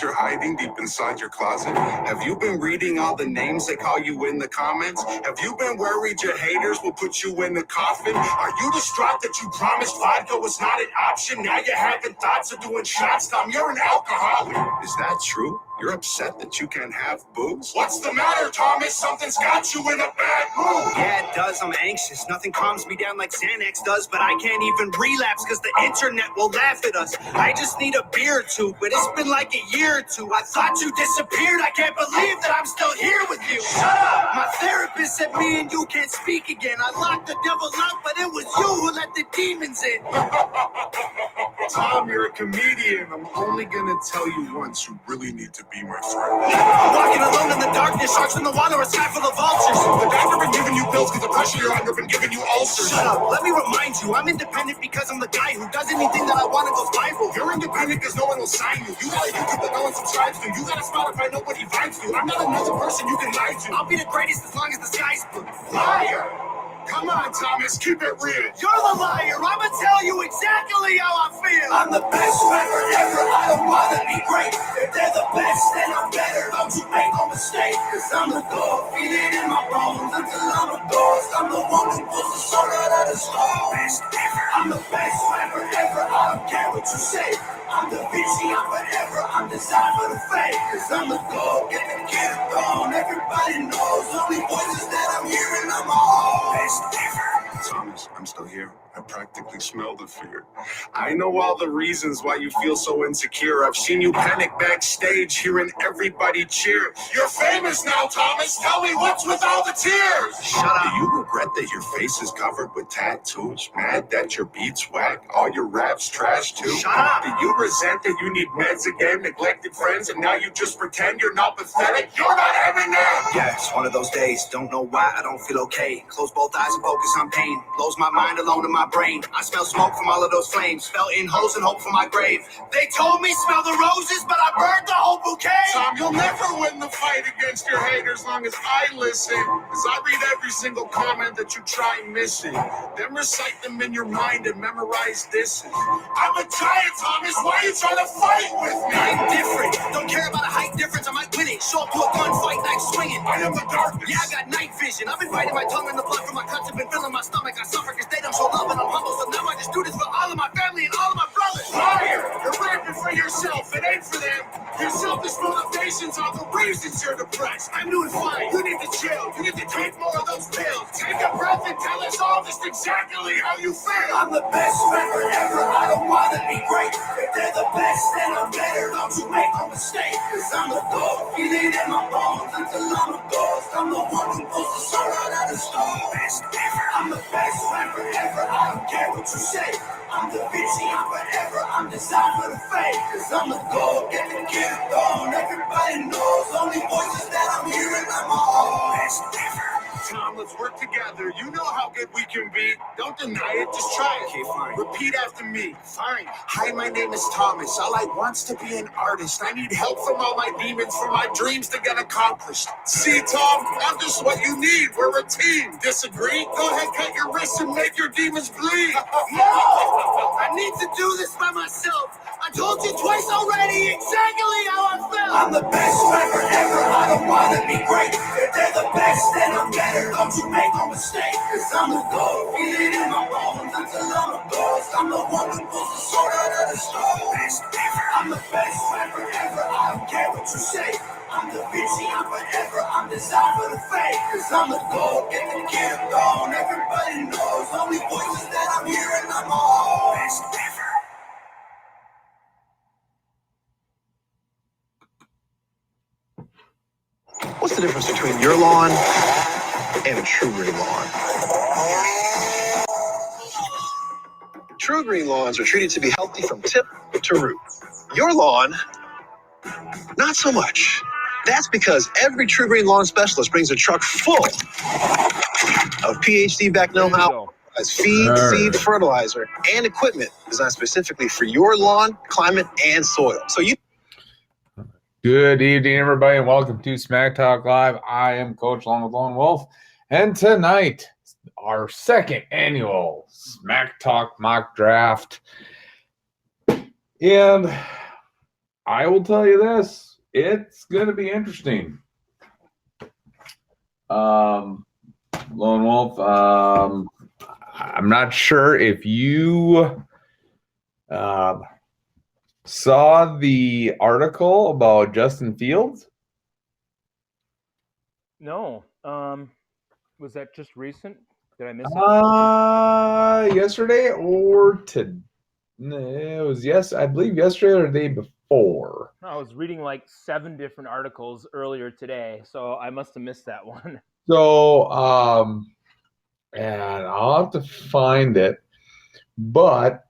you're hiding deep inside your closet? Have you been reading all the names they call you in the comments? Have you been worried your haters will put you in the coffin? Are you distraught that you promised vodka was not an option? Now you're having thoughts of doing shots. Tom, you're an alcoholic. Is that true? You're upset that you can't have booze? What's the matter, Thomas? Something's got you in a bad mood. Yeah, it does. I'm anxious. Nothing calms me down like Xanax does, but I can't even relapse because the internet will laugh at us. I just need a beer or two, but it's been like a year or two. I thought you disappeared. I can't believe that I'm still here with you. Shut up! My therapist said me and you can't speak again. I locked the devil out, but it was you who let the demons in. Tom, you're a comedian. I'm only gonna tell you once. You really need to be my friend. I'm walking alone in the darkness, sharks in the water, a sky full of vultures. The doctor been giving you pills because the pressure you're under been giving you ulcers. Shut up. Let me remind you, I'm independent because I'm the guy who does anything that I want to go viral. You're independent because no one will sign you. You got a YouTube that no one subscribes to. You got a Spotify nobody vibes to. I'm not another person you can lie to. I'll be the greatest as long as the sky's blue. Liar! Come on, Thomas, keep it real. You're the liar. I'ma tell you exactly how I feel. I'm the best rapper ever. I don't wanna be great. If they're the best, then I'm better. Don't you make no mistake. Cause I'm the dog, feel it in my bones until I'm a ghost. I'm the one who pulls the sword out of the stone. Best ever. I'm the best rapper ever. I don't care what you say. I'm the Vinci, I'm forever. I'm designed for the fame. Cause I'm the dog, get the kid gone. Everybody knows. Only voices that I'm hearing, I'm all best ever. Thomas, I'm still here. I practically smell the fear. I know all the reasons why you feel so insecure. I've seen you panic backstage, hearing everybody cheer. You're famous now, Thomas. Tell me what's with all the tears. Shut up. Do you regret that your face is covered with tattoos? Mad that your beats whack? All your raps trash too? Shut up. Do you resent that you need meds again? Neglected friends, and now you just pretend you're not pathetic? You're not Eminem. Yeah, it's one of those days. Don't know why I don't feel okay. Close both eyes and focus on pain. Blows my mind alone in my brain. I smell smoke from all of those flames. Fell in holes and hope for my grave. They told me smell the roses, but I burned the whole bouquet. Tom, you'll never win the fight against your haters long as I listen. Cause I read every single comment that you try missing. Then recite them in your mind and memorize this. I'm a giant, Thomas. Why are you trying to fight with me? I'm different. Don't care about a height difference. I might win it. Show up to a gunfight, knife swinging. I am the darkness. Yeah, I got night vision. I've been biting my tongue in the blood from my cuts. I've been filling my stomach. I suffer because they don't show love and I'm humble. So now I just do this for all of my family and all of my brothers. Liar! You're rapping for yourself. It ain't for them. Your selfish motivations are the reasons you're depressed. I'm doing fine. You need to chill. You need to take more of those pills. Take a breath and tell us all just exactly how you feel. I'm the best rapper ever. I don't wanna be great. If they're the best, then I'm better. Don't you make no mistake. Cause I'm the dog, feel it in my bones until I'm a ghost. I'm the one who pulls the sword out of the stone. Best ever. I'm the best rapper ever. I don't care what you say. I'm the Vinci, I'm forever. I'm designed for the fame. Cause I'm the gold, get the kid gone. Everybody knows. Only voices that I'm hearing, I'm all best ever. Tom, let's work together. You know how good we can be. Don't deny it, just try it. Okay, fine. Repeat after me. Fine. Hi, my name is Thomas. All I want's to be an artist. I need help from all my demons for my dreams to get accomplished. See, Tom, I'm just what you need. We're a team. Disagree? Go ahead, cut your wrists and make your demons bleed. No! I need to do this by myself. I told you twice already exactly how I felt. I'm the best rapper ever. I don't wanna be great. If they're the best, then I'm better. Don't you make no mistake. Cause I'm the gold, feel it in my bones until I'm a ghost. I'm the one who pulls the sword out of the stone. Best ever. I'm the best rapper ever. I don't care what you say. I'm the Vinci, I'm forever. I'm designed for the fame. Cause I'm the gold, get the kid gone. Everybody knows. Only voices that I'm hearing, I'm all best ever. What's the difference between your lawn and a true green lawn? True green lawns are treated to be healthy from tip to root. Your lawn, not so much. That's because every True Green lawn specialist brings a truck full of PhD-backed know-how as feed, seed, fertilizer, and equipment designed specifically for your lawn, climate, and soil. So you. Good evening, everybody, and welcome to SMAC Talk Live. I am Coach along with Lone Wolf, and tonight, our second annual SMAC Talk mock draft. And I will tell you this: it's going to be interesting. Lone Wolf. I'm not sure if you saw the article about Justin Fields. No. Was that just recent? Did I miss it? Yesterday or today? It was I believe yesterday or the day before. I was reading like 7 different articles earlier today, so I must have missed that one. So, and I'll have to find it, but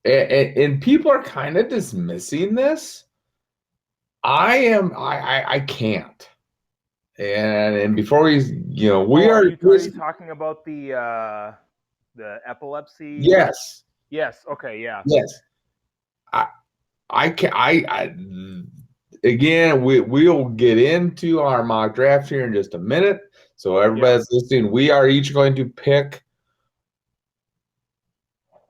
and people are kind of dismissing this. I can't. And before he's, we are are you talking about the epilepsy? Yes. Yes. Okay. Yeah. Yes. I can again, we'll get into our mock draft here in just a minute. So everybody's listening, we are each going to pick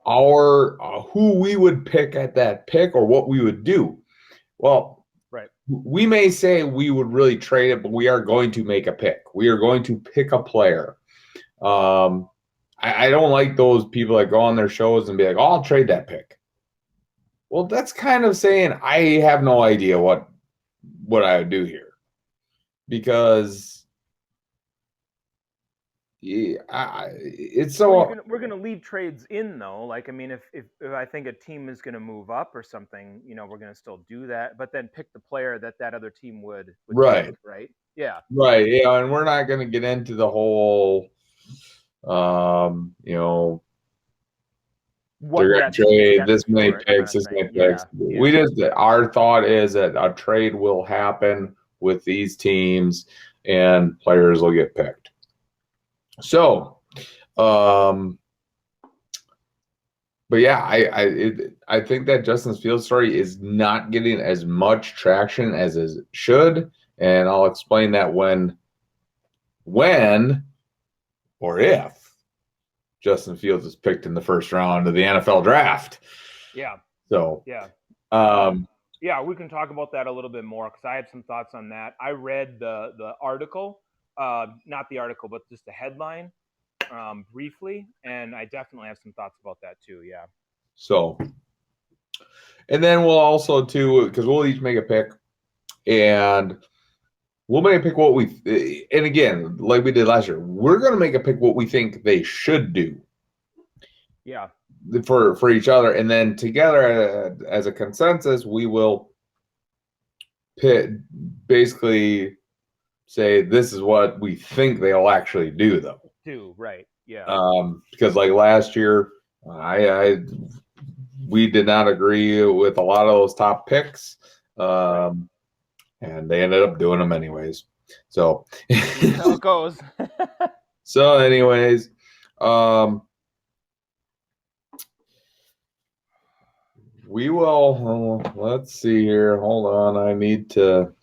our who we would pick at that pick or what we would do. Well, right. We may say we would really trade it, but we are going to make a pick. We are going to pick a player. I don't like those people that go on their shows and be like, "Oh, I'll trade that pick." Well, that's kind of saying I have no idea what I would do here, because it's so. Well, we're gonna leave trades in though. Like, I mean, if I think a team is gonna move up or something, we're gonna still do that. But then pick the player that other team would Right. take, right? Yeah. Right. Yeah, and we're not gonna get into the whole, What they're going to trade this many picks, this many picks. Yeah. We just, our thought is that a trade will happen with these teams and players will get picked. So, but yeah, I think that Justin Fields story is not getting as much traction as it should, and I'll explain that when or if Justin Fields is picked in the first round of the NFL draft. Yeah. So, yeah. Yeah, we can talk about that a little bit more because I have some thoughts on that. I read the article, not the article, but just the headline briefly, and I definitely have some thoughts about that too. Yeah. So, and then we'll also too, because we'll each make a pick, and we'll make a pick what we, and again, like we did last year, we're going to make a pick what we think they should do. Yeah. For each other, and then together as a consensus, we will basically say this is what we think they'll actually do, though. Right? Yeah. Because like last year, we did not agree with a lot of those top picks, and they ended up doing them anyways. So that's how it goes. So, anyways, we will, let's see here. Hold on. I need to,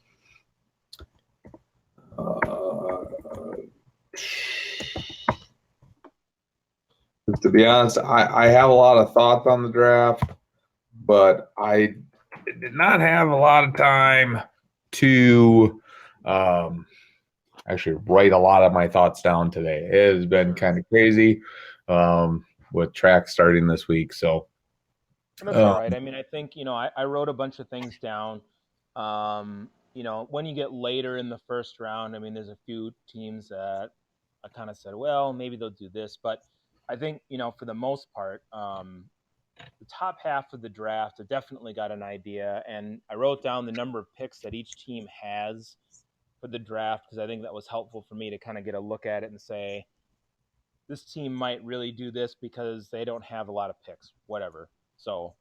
to be honest, I have a lot of thoughts on the draft, but I did not have a lot of time to actually write a lot of my thoughts down today. It has been kind of crazy with track starting this week. So, that's all right. I mean, I think, I wrote a bunch of things down. When you get later in the first round, I mean, there's a few teams that I kind of said, well, maybe they'll do this. But I think, for the most part, the top half of the draft, I definitely got an idea. And I wrote down the number of picks that each team has for the draft, because I think that was helpful for me to kind of get a look at it and say, this team might really do this because they don't have a lot of picks, whatever. So,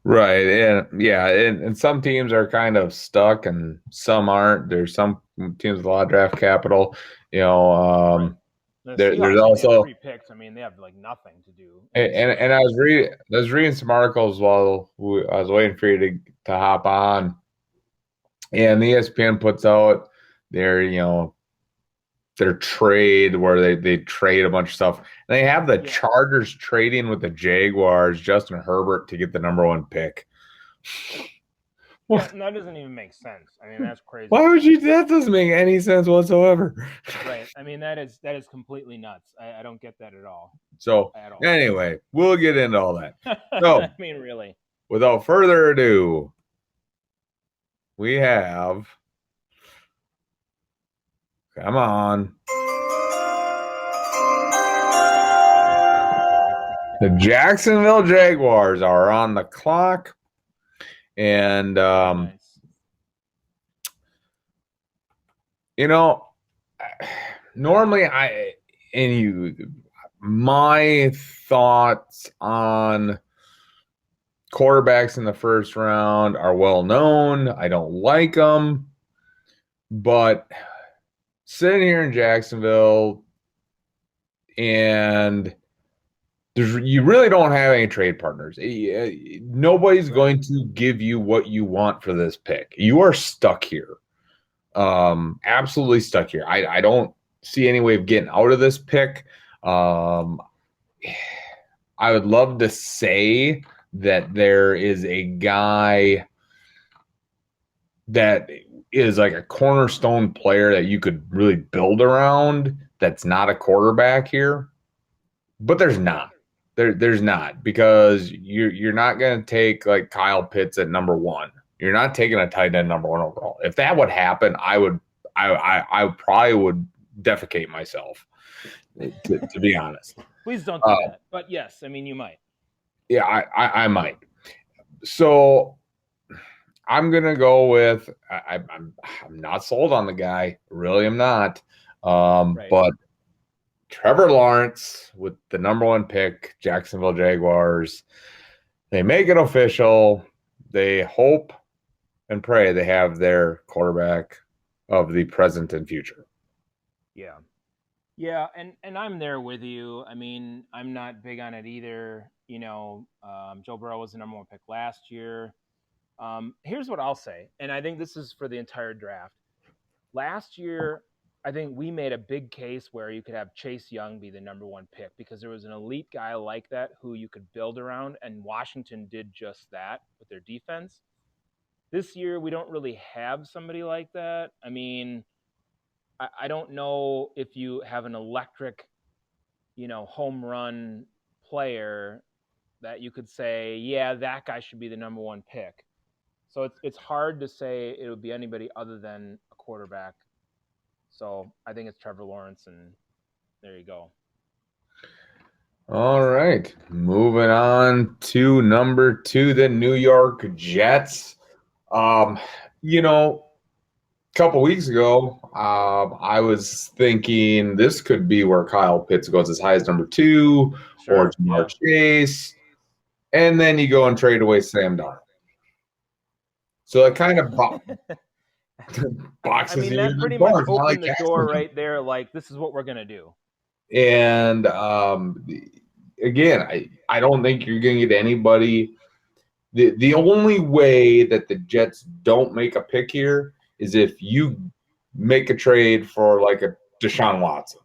right, and yeah, and some teams are kind of stuck, and some aren't. There's some teams with a lot of draft capital. Right. There's also 3 picks. I mean, they have like nothing to do. And I was reading some articles while I was waiting for you to hop on, and the ESPN puts out their their trade where they trade a bunch of stuff. And they have the Chargers trading with the Jaguars, Justin Herbert, to get the number 1 pick. Yeah, that doesn't even make sense. I mean, that's crazy. Why would you? That doesn't make any sense whatsoever. Right. I mean, that is completely nuts. I don't get that at all. So anyway, we'll get into all that. So I mean, really. Without further ado, we have. Come on. The Jacksonville Jaguars are on the clock. And, Nice. you know, normally my thoughts on quarterbacks in the first round are well known. I don't like them. But sitting here in Jacksonville, and you really don't have any trade partners. Nobody's going to give you what you want for this pick. You are stuck here. Absolutely stuck here. I don't see any way of getting out of this pick. I would love to say that there is a guy that is like a cornerstone player that you could really build around that's not a quarterback here. But there's not. There's not, because you're not going to take like Kyle Pitts at number 1. You're not taking a tight end number 1 overall. If that would happen, I probably would defecate myself, to be honest. Please don't do that. But yes, I mean, you might. Yeah, I might. So I'm gonna go with I'm not sold on the guy. Really, I'm not. But Trevor Lawrence with the number 1 pick, Jacksonville Jaguars. They make it official. They hope and pray they have their quarterback of the present and future. Yeah. Yeah, and I'm there with you. I mean, I'm not big on it either. You know, Joe Burrow was the number 1 pick last year. Here's what I'll say, and I think this is for the entire draft. Last year, I think we made a big case where you could have Chase Young be the number 1 pick because there was an elite guy like that who you could build around, and Washington did just that with their defense. This year, we don't really have somebody like that. I mean, I don't know if you have an electric, home run player that you could say, yeah, that guy should be the number 1 pick. So it's hard to say it would be anybody other than a quarterback. So I think it's Trevor Lawrence, and there you go. All right. Moving on to number 2, the New York Jets. A couple weeks ago, I was thinking this could be where Kyle Pitts goes as high as number 2, or Jamar Chase. And then you go and trade away Sam Darnold. So it kind of boxes you. I mean, that pretty much opened the door right there. Like, this is what we're going to do. And again, I don't think you're going to get anybody. The only way that the Jets don't make a pick here is if you make a trade for like a Deshaun Watson.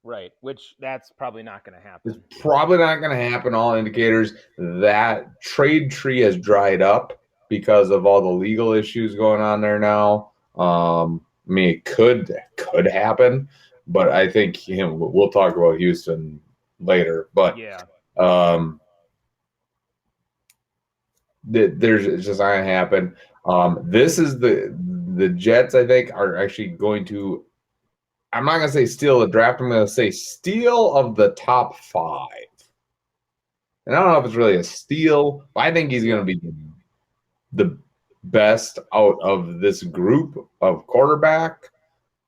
Right, which that's probably not going to happen. It's probably not going to happen. All indicators that trade tree has dried up because of all the legal issues going on there now. I mean, it could happen, but I think we'll talk about Houston later. But yeah, it's just not going to happen. This is the Jets, I think, are actually going to. I'm not going to say steal the draft. I'm going to say steal of the top 5. And I don't know if it's really a steal, but I think he's going to be the best out of this group of quarterback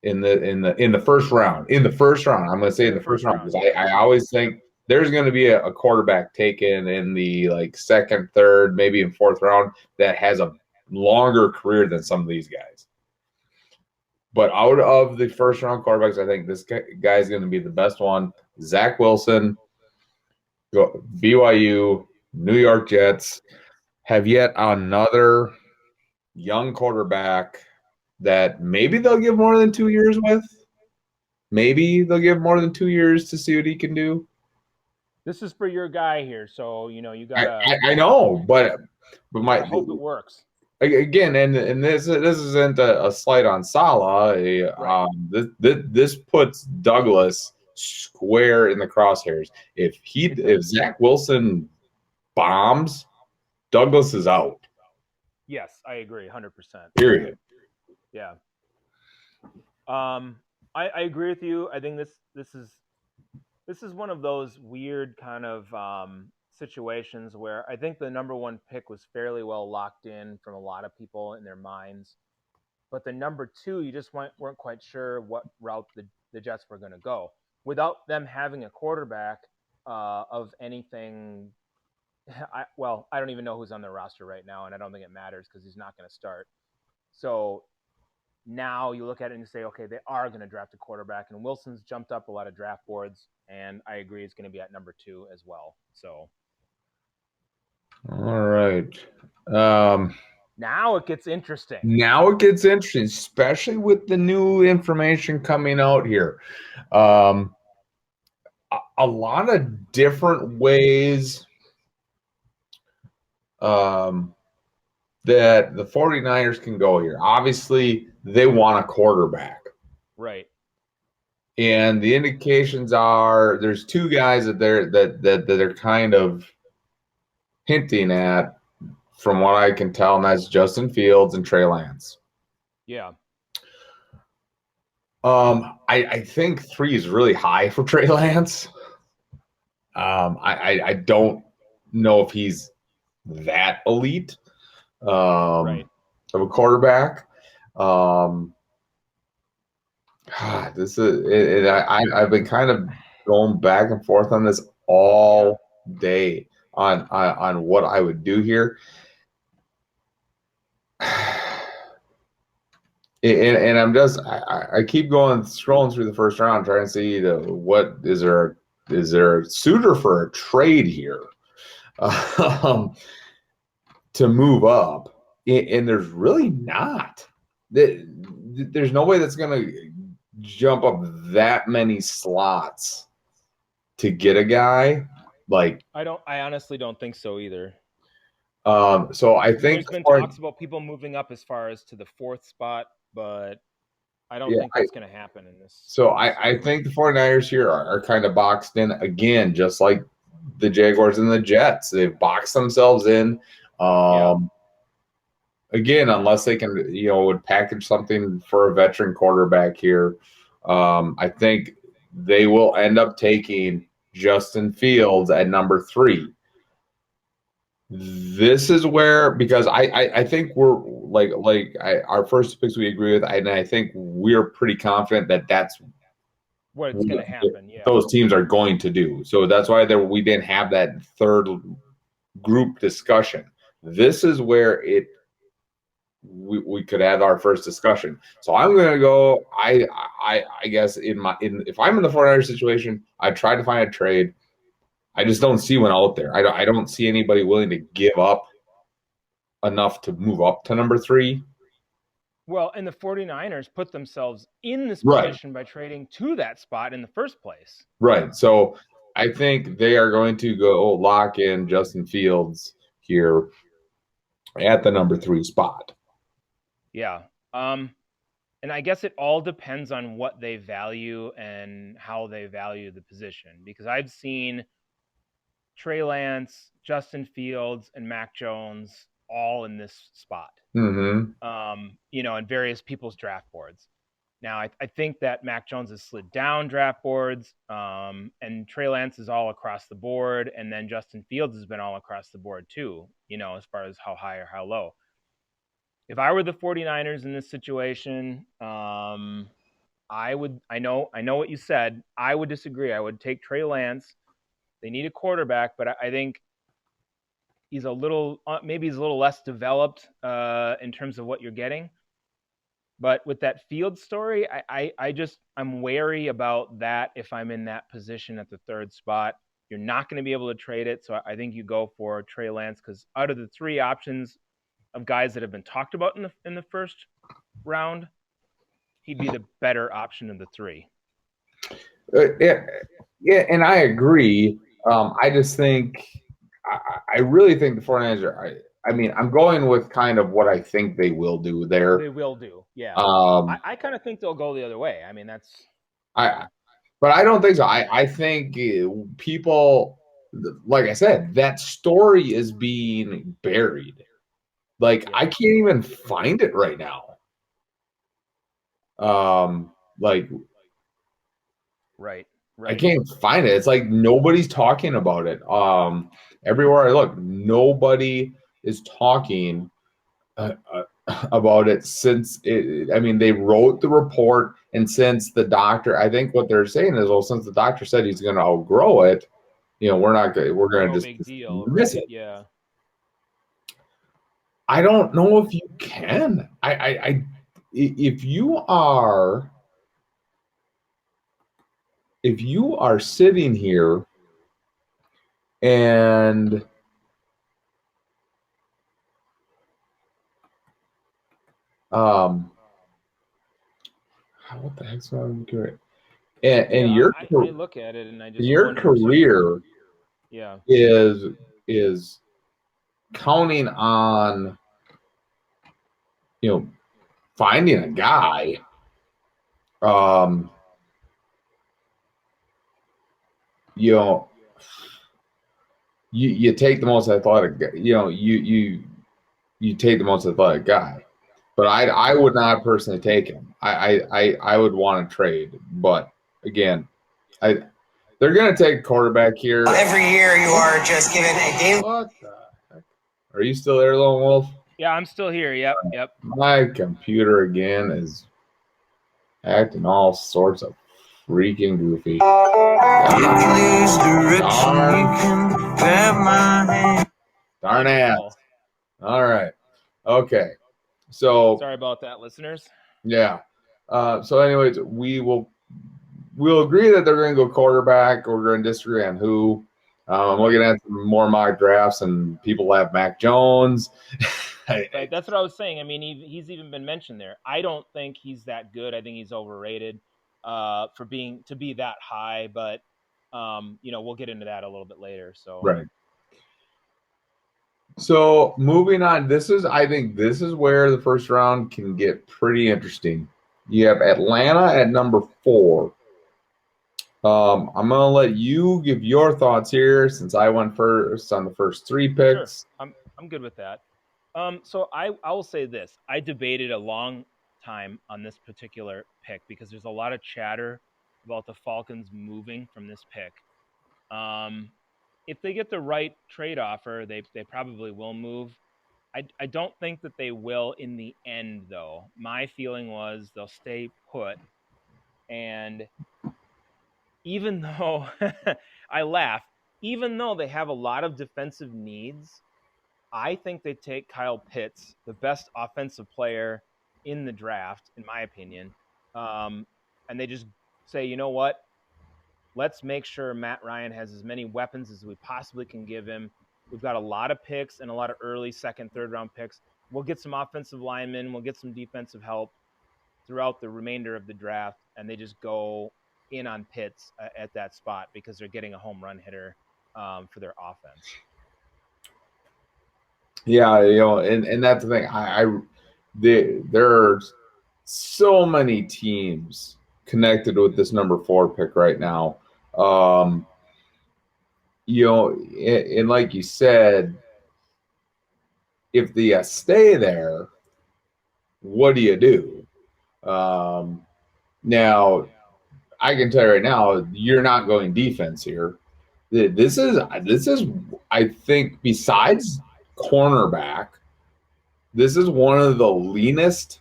in the first round. In the first round, I'm going to say in the first round, because I always think there's going to be a quarterback taken in the like second, third, maybe in fourth round that has a longer career than some of these guys. But out of the first round quarterbacks, I think this guy's going to be the best one. Zach Wilson, BYU, New York Jets have yet another young quarterback that maybe they'll give more than 2 years with. Maybe they'll give more than 2 years to see what he can do. This is for your guy here, so you I, gotta I, I know, but my hope it works. again, and this isn't a slight on Salah. Right. This puts Douglas square in the crosshairs. If Zach Wilson bombs, Douglas is out. Yes, I agree, 100%. Period. Yeah. I agree with you. I think this is one of those weird kind of situations where I think the number one pick was fairly well locked in from a lot of people in their minds, but the number two, you just weren't quite sure what route the Jets were going to go without them having a quarterback of anything. I don't even know who's on their roster right now, and I don't think it matters because he's not going to start. So now you look at it and you say, okay, they are going to draft a quarterback, and Wilson's jumped up a lot of draft boards, and I agree it's going to be at number 2 as well. So All right. now it gets interesting. Now it gets interesting, especially with the new information coming out here. A lot of different ways that the 49ers can go here. Obviously, they want a quarterback. Right. And the indications are there's two guys that they're kind of hinting at, from what I can tell, and that's Justin Fields and Trey Lance. Yeah. I think 3 is really high for Trey Lance. I don't know if he's that elite Right. of a quarterback. This is I've been kind of going back and forth on this all day on what I would do here. And I'm just I keep going scrolling through the first round trying to see what is there a suitor for a trade here to move up, and there's really not. There's no way that's going to jump up that many slots to get a guy like. I honestly don't think so either. So I think there's been talks about people moving up as far as to the 4th spot, but I don't think that's going to happen in this. So I think the 49ers here are kind of boxed in again, just like the Jaguars and the Jets. They've boxed themselves in. Again, unless they can, would package something for a veteran quarterback here, I think they will end up taking Justin Fields at number 3. This is where, because I think we're our first picks we agree with, and I think we're pretty confident that that's what's going to happen. Yeah, those teams are going to do. So that's why we didn't have that third group discussion. This is where we could have our first discussion. So I'm going to go. I guess if I'm in the 49ers situation, I try to find a trade. I just don't see one out there. I don't see anybody willing to give up enough to move up to number 3. Well, and the 49ers put themselves in this position by trading to that spot in the first place. Right. So I think they are going to go lock in Justin Fields here at the number 3 spot. Yeah. And I guess it all depends on what they value and how they value the position, because I've seen Trey Lance, Justin Fields, and Mac Jones all in this spot. In various people's draft boards. Now, I think that Mac Jones has slid down draft boards, and Trey Lance is all across the board, and then Justin Fields has been all across the board too, as far as how high or how low. If I were the 49ers in this situation, I know what you said. I would disagree. I would take Trey Lance. They need a quarterback, but I think he's a little less developed in terms of what you're getting. But with that Field story, I'm wary about that. If I'm in that position at the 3rd spot, you're not going to be able to trade it. So I think you go for Trey Lance, because out of the 3 options of guys that have been talked about in the first round, he'd be the better option of the three. Yeah, and I agree. I just think I really think the 49ers I mean, I'm going with kind of what I think they will do there. They will do, yeah. I kind of think they'll go the other way. I mean, but I don't think so. I think people, like I said, that story is being buried. Like I can't even find it right now. Like right. I can't find it. It's like nobody's talking about it. Everywhere I look, nobody is talking about it since it. I mean, they wrote the report, and since the doctor, I think what they're saying is, well, since the doctor said he's going to outgrow it, you know, we're going to just big deal, miss right? it. Yeah. I don't know if you can. If you are sitting here and what the heck's going on? And I look at it and I just your wonder career too. is counting on, you know, finding a guy. You know, you take the most athletic guy, you know, you take the most athletic guy. But I would not personally take him. I would want to trade. But again, they're going to take a quarterback here. Every year you are just given a game. What the heck? Are you still there, Lone Wolf? Yeah, I'm still here. Yep. My computer again is acting all sorts of freaking goofy. Darn ass. All right. Okay. So sorry about that, listeners. Yeah. So anyways, we'll agree that they're going to go quarterback. We're going to disagree on who. I'm looking at some more mock drafts, and people have Mac Jones. Right, that's what I was saying. I mean, he's even been mentioned there. I don't think he's that good. I think he's overrated to be that high. But you know, we'll get into that a little bit later. So right. So moving on, I think this is where the first round can get pretty interesting. You have Atlanta at number 4. I'm going to let you give your thoughts here since I went first on the first 3 picks. Sure. I'm good with that. So I will say this. I debated a long time on this particular pick because there's a lot of chatter about the Falcons moving from this pick. If they get the right trade offer, they probably will move. I don't think that they will in the end, though. My feeling was they'll stay put. And even though I laugh, even though they have a lot of defensive needs, I think they take Kyle Pitts, the best offensive player in the draft, in my opinion, and they just say, you know what? Let's make sure Matt Ryan has as many weapons as we possibly can give him. We've got a lot of picks and a lot of early second, third round picks. We'll get some offensive linemen. We'll get some defensive help throughout the remainder of the draft, and they just go in on Pitts at that spot because they're getting a home run hitter for their offense. Yeah, you know, and that's the thing. There's so many teams connected with this number 4 pick right now. You know, and like you said, if they stay there, what do you do? Now, I can tell you right now, you're not going defense here. This is, I think, besides cornerback, this is one of the leanest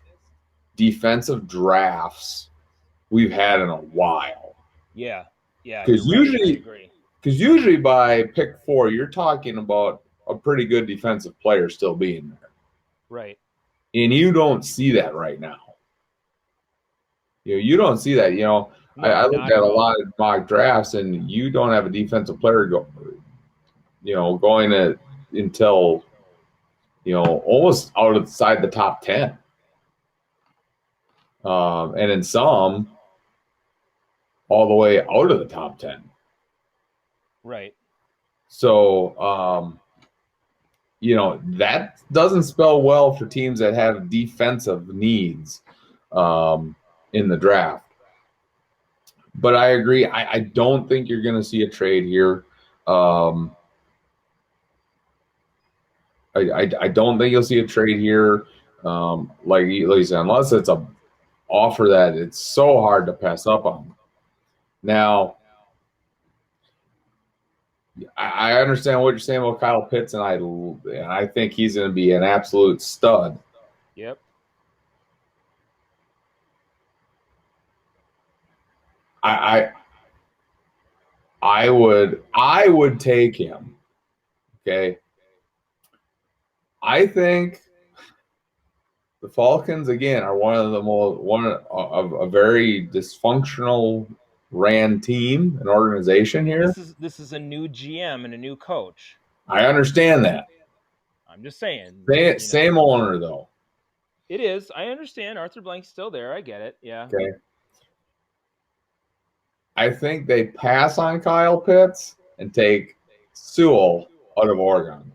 defensive drafts we've had in a while. Yeah. Because usually by pick 4, you're talking about a pretty good defensive player still being there. Right. And you don't see that right now. You don't see that. No, I looked at a lot of mock drafts, and you don't have a defensive player going until almost outside the top 10. and in some, all the way out of the top 10. Right. So, that doesn't spell well for teams that have defensive needs in the draft. But I agree. I don't think you're going to see a trade here. I don't think you'll see a trade here. Like you said, unless it's a offer that it's so hard to pass up on. Now, I understand what you're saying about Kyle Pitts, and I think he's going to be an absolute stud. Yep. I would take him. Okay. I think the Falcons again are one of a very dysfunctional ran team, an organization here. This is a new GM and a new coach. I understand that. I'm just saying. Same owner though. It is. I understand. Arthur Blank's still there. I get it. Yeah. Okay. I think they pass on Kyle Pitts and take Sewell out of Oregon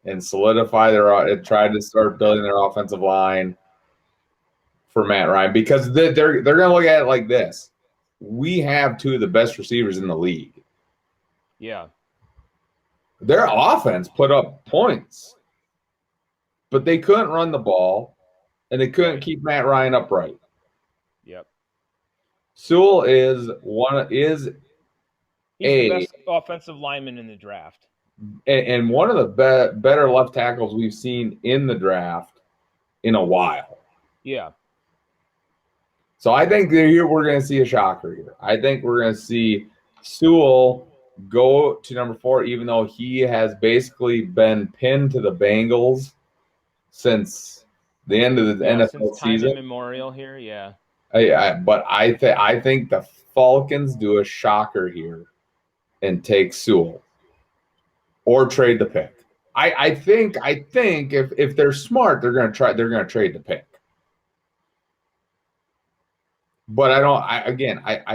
and solidify and try to start building their offensive line for Matt Ryan, because they're going to look at it like this. We have two of the best receivers in the league. Yeah. Their offense put up points, but they couldn't run the ball, and they couldn't keep Matt Ryan upright. Yep. Sewell is the best offensive lineman in the draft. And one of the better left tackles we've seen in the draft in a while. Yeah. So I think here we're going to see a shocker here. I think we're going to see Sewell go to number 4, even though he has basically been pinned to the Bengals since the end of the NFL since time season. Immemorial here, yeah. But I think the Falcons do a shocker here and take Sewell or trade the pick. I think if they're smart, they're going to trade the pick. But I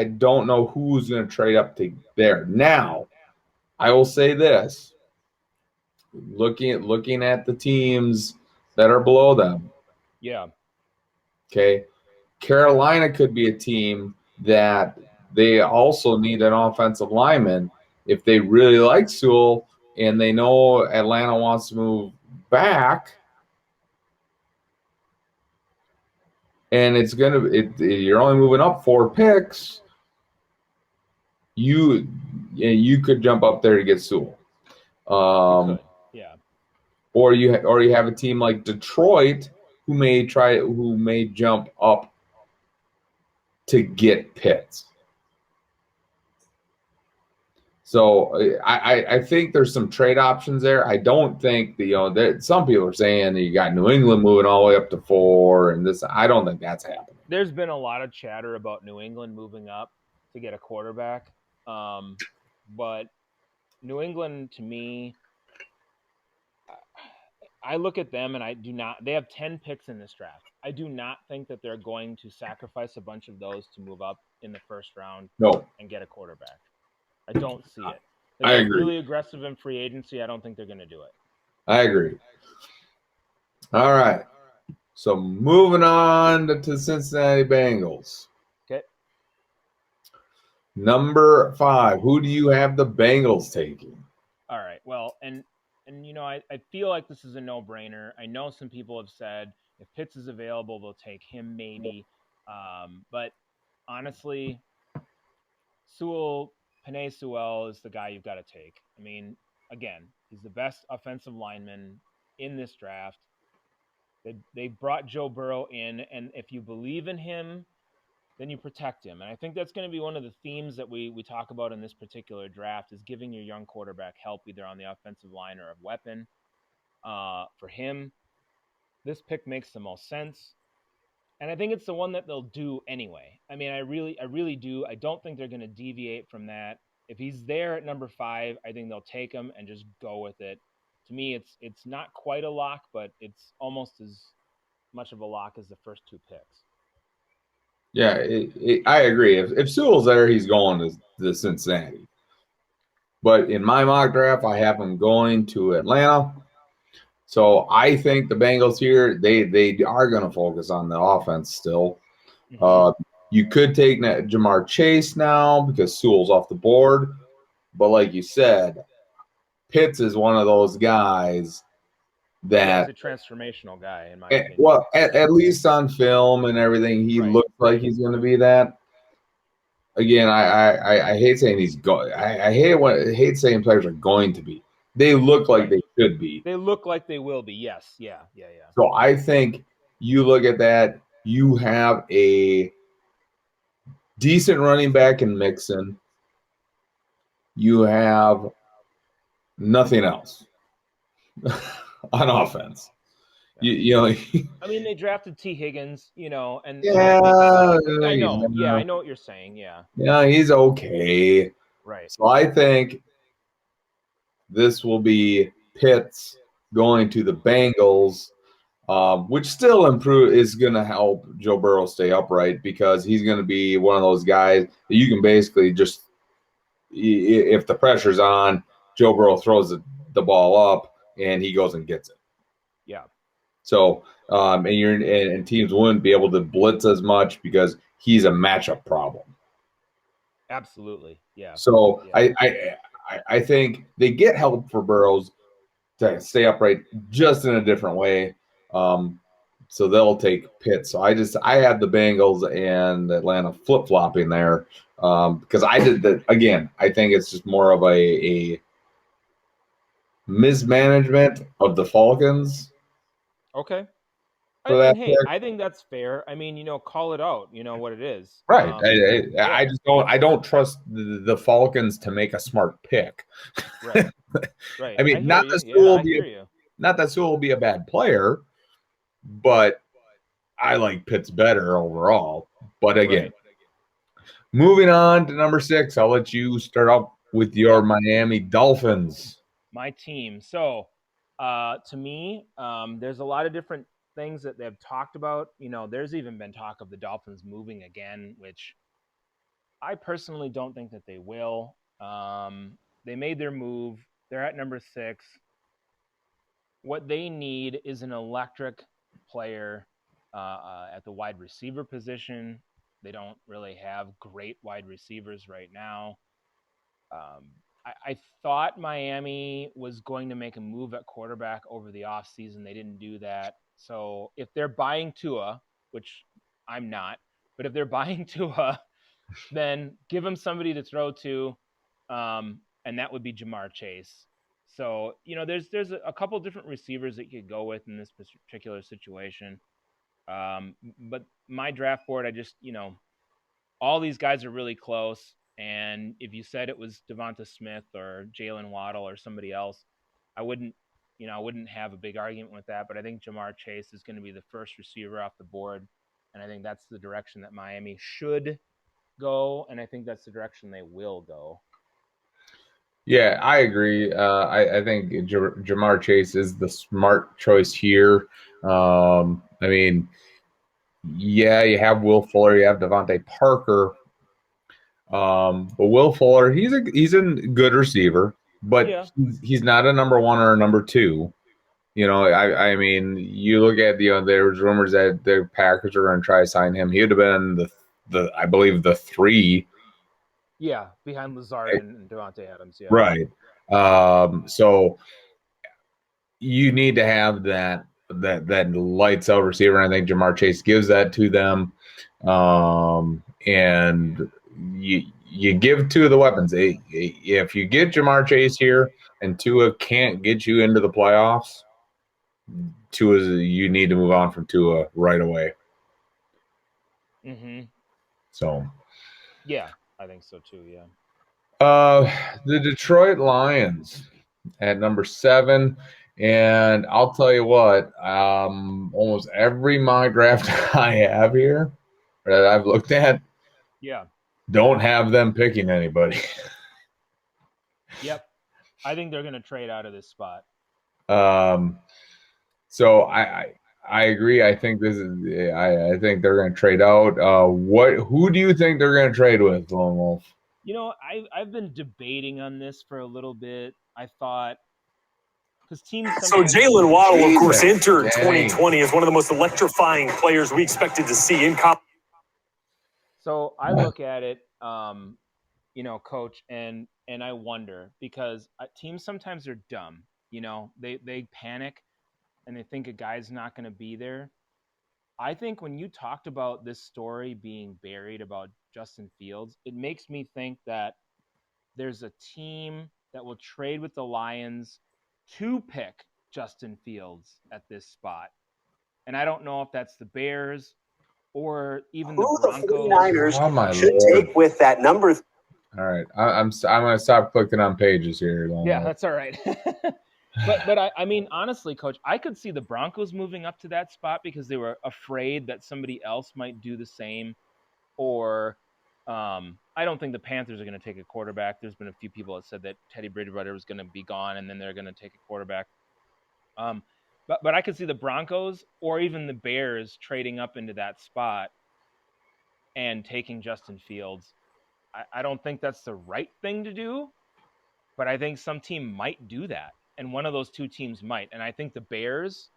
don't know who's going to trade up to there. Now, I will say this: looking at the teams that are below them. Yeah. Okay, Carolina could be a team that they also need an offensive lineman if they really like Sewell and they know Atlanta wants to move back. And you're only moving up 4 picks. You could jump up there to get Sewell. Yeah. Or you have a team like Detroit who may jump up to get Pitts. So I think there's some trade options there. I don't think that some people are saying that you got New England moving all the way up to 4 and this. I don't think that's happening. There's been a lot of chatter about New England moving up to get a quarterback. But New England, to me, I look at them and they have 10 picks in this draft. I do not think that they're going to sacrifice a bunch of those to move up in the first round and get a quarterback. I don't see it. I agree. Really aggressive in free agency. I don't think they're going to do it. I agree. All right. So moving on to Cincinnati Bengals. Okay. Number 5. Who do you have the Bengals taking? All right. Well, and I feel like this is a no-brainer. I know some people have said if Pitts is available, they'll take him maybe. But honestly, Penei Sewell is the guy you've got to take. I mean, again, he's the best offensive lineman in this draft. They brought Joe Burrow in, and if you believe in him, then you protect him. And I think that's going to be one of the themes that we talk about in this particular draft is giving your young quarterback help either on the offensive line or a weapon. For him, this pick makes the most sense. And I think it's the one that they'll do anyway. I mean, I really do. I don't think they're going to deviate from that. If he's there at number 5, I think they'll take him and just go with it. To me, it's not quite a lock, but it's almost as much of a lock as the first 2 picks. Yeah, I agree. If Sewell's there, he's going to Cincinnati. But in my mock draft, I have him going to Atlanta. So I think the Bengals here, they are going to focus on the offense still. Mm-hmm. You could take Jamar Chase now because Sewell's off the board. But like you said, Pitts is one of those guys Yeah, he's that, a transformational guy, in my opinion. well, at least on film and everything, he Right, looks like he's going to be that. Again, I hate saying he's going. I hate saying players are going to be. They look like right. they should be. They look like they will be. Yes, yeah, yeah, yeah. So I think you look at that. You have a decent running back in Mixon. You have nothing else on offense. Yeah. You know, I mean, they drafted T. Higgins, and that makes yeah, sense. I know. Yeah, I know what you're saying. Yeah. yeah, he's okay. Right. So I think this will be Pitts going to the Bengals, which still improve is going to help Joe Burrow stay upright because he's going to be one of those guys that you can basically just, if the pressure's on, Joe Burrow throws the ball up and he goes and gets it. Yeah. So, and teams wouldn't be able to blitz as much because he's a matchup problem. Absolutely. Yeah. So Yeah. I think they get help for Burrows to stay upright just in a different way. So they'll take Pitt. So I had the Bengals and Atlanta flip flopping there because I did that again. I think it's just more of a mismanagement of the Falcons Okay. for And that hey, pick. I think that's fair. I mean, call it out. You know what it is. Right. I Yeah. just don't trust the Falcons to make a smart pick. Right. Right. I I mean, hear you. Yeah, I hear you. not that Sewell will be a bad player, but I like Pitts better overall. But again, Right. moving on to number 6, I'll let you start off with your Yep. Miami Dolphins. My team. So, to me, there's a lot of different things that they've talked about. There's even been talk of the Dolphins moving again, which I personally don't think that they will. They made their move. They're at number 6. What they need is an electric player at the wide receiver position. They don't really have great wide receivers right now. I thought Miami was going to make a move at quarterback over the offseason. They didn't do that. So if they're buying Tua, which I'm not, but if they're buying Tua, then give him somebody to throw to, and that would be Jamar Chase. So there's a couple different receivers that you could go with in this particular situation. But my draft board, I just all these guys are really close. And if you said it was Devonta Smith or Jalen Waddle or somebody else, I wouldn't have a big argument with that. But I think Jamar Chase is going to be the first receiver off the board, and I think that's the direction that Miami should go, and I think that's the direction they will go. Yeah, I agree. I think Jamar Chase is the smart choice here. I mean, yeah, you have Will Fuller, you have Devontae Parker. But Will Fuller, he's a good receiver, but Yeah. he's not a number 1 or a number 2. I mean, you look at there was rumors that the Packers are going to try to sign him. He would have been the I believe the 3. Yeah, behind Lazard and Devontae Adams. Yeah. Right. So you need to have that lights out receiver. And I think Jamar Chase gives that to them. And you give Tua the weapons. If you get Jamar Chase here and Tua can't get you into the playoffs, you need to move on from Tua right away. Mm-hmm. So, yeah, I think so too. Yeah. The Detroit Lions at number 7. And I'll tell you what, almost every mock draft I have here that I've looked at, yeah, don't have them picking anybody. Yep. I think they're going to trade out of this spot. So I agree. I think this is. I think they're going to trade out. Who do you think they're going to trade with, Lone Wolf? I've been debating on this for a little bit. I thought because teams So sometimes Jalen Waddle, of course, Jesus entered dang. 2020 as one of the most electrifying players we expected to see in college. So I look at it, coach, and I wonder because teams sometimes are dumb. They panic and they think a guy's not going to be there. I think when you talked about this story being buried about Justin Fields, it makes me think that there's a team that will trade with the Lions to pick Justin Fields at this spot. And I don't know if that's the Bears or even the Who the Broncos. 49ers Oh my should Lord. take with that number. All right, I'm going to stop clicking on pages here. Lone Yeah, Wolf. that's all right. but I mean, honestly, coach, I could see the Broncos moving up to that spot because they were afraid that somebody else might do the same. Or I don't think the Panthers are going to take a quarterback. There's been a few people that said that Teddy Bridgewater was going to be gone and then they're going to take a quarterback. But I could see the Broncos or even the Bears trading up into that spot and taking Justin Fields. I don't think that's the right thing to do, but I think some team might do that. And one of those two teams might. And I think the Bears,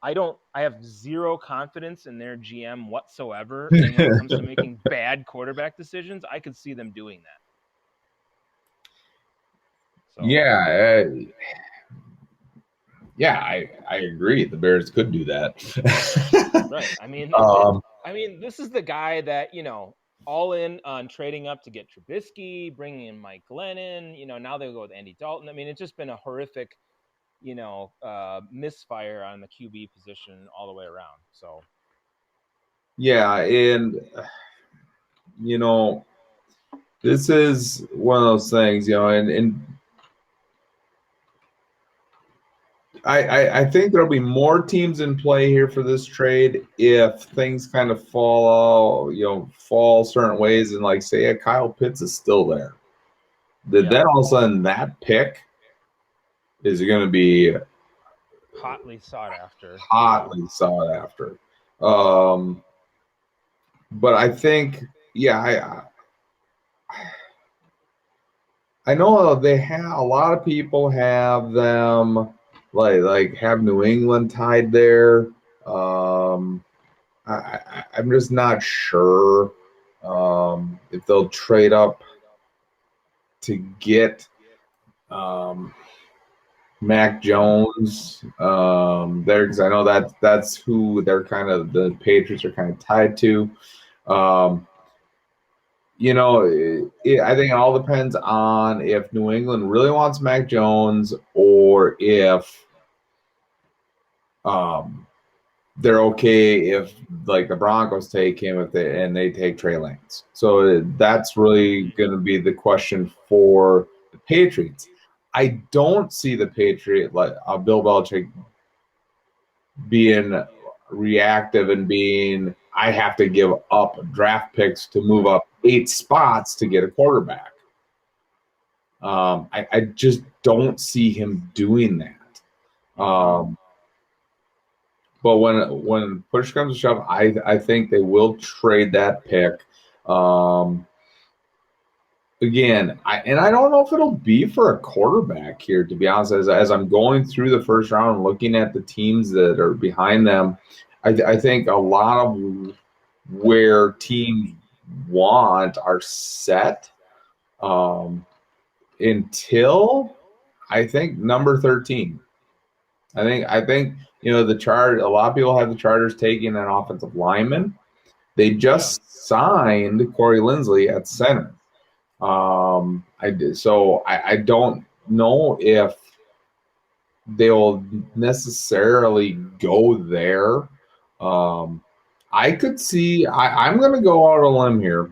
I have zero confidence in their GM whatsoever. And when it comes to making bad quarterback decisions, I could see them doing that. So. Yeah, I agree. The Bears could do that. Right. I mean, this is the guy that, all in on trading up to get Trubisky, bringing in Mike Glennon. Now they'll go with Andy Dalton. I mean, it's just been a horrific, misfire on the QB position all the way around. So. Yeah, and this is one of those things, and I think there'll be more teams in play here for this trade if things kind of fall certain ways, and like say Kyle Pitts is still there. Then all of a sudden that pick is going to be hotly sought after. Sought after. But I think, I know they have a lot of people have them like have New England tied there. I'm just not sure if they'll trade up to get Mac Jones there, because I know that's who they're kind of, the Patriots are kind of tied to. I think it all depends on if New England really wants Mac Jones or if they're okay if like the Broncos take him and they take Trey Lance. So that's really going to be the question for the Patriots. I don't see the Patriot Bill Belichick being reactive and being, I have to give up draft picks to move up 8 spots to get a quarterback. I just don't see him doing that. But when push comes to shove, I think they will trade that pick. Again, I don't know if it'll be for a quarterback here, to be honest. As I'm going through the first round and looking at the teams that are behind them, I think a lot of where teams want are set until I think number 13. I think the Chargers. A lot of people have the Chargers taking an offensive lineman. They just signed Corey Linsley at center. I don't know if they'll necessarily go there. I could see. I'm going to go out on a limb here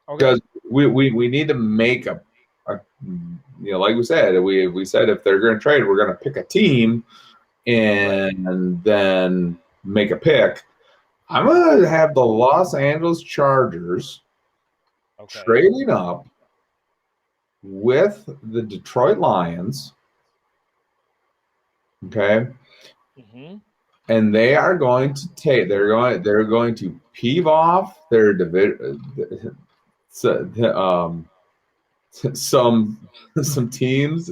because we need to make a like we said, we said if they're going to trade, we're going to pick a team and then make a pick. I'm going to have the Los Angeles Chargers trading up with the Detroit Lions. Okay. and they are going to take. They're going to peeve off their division. Some teams,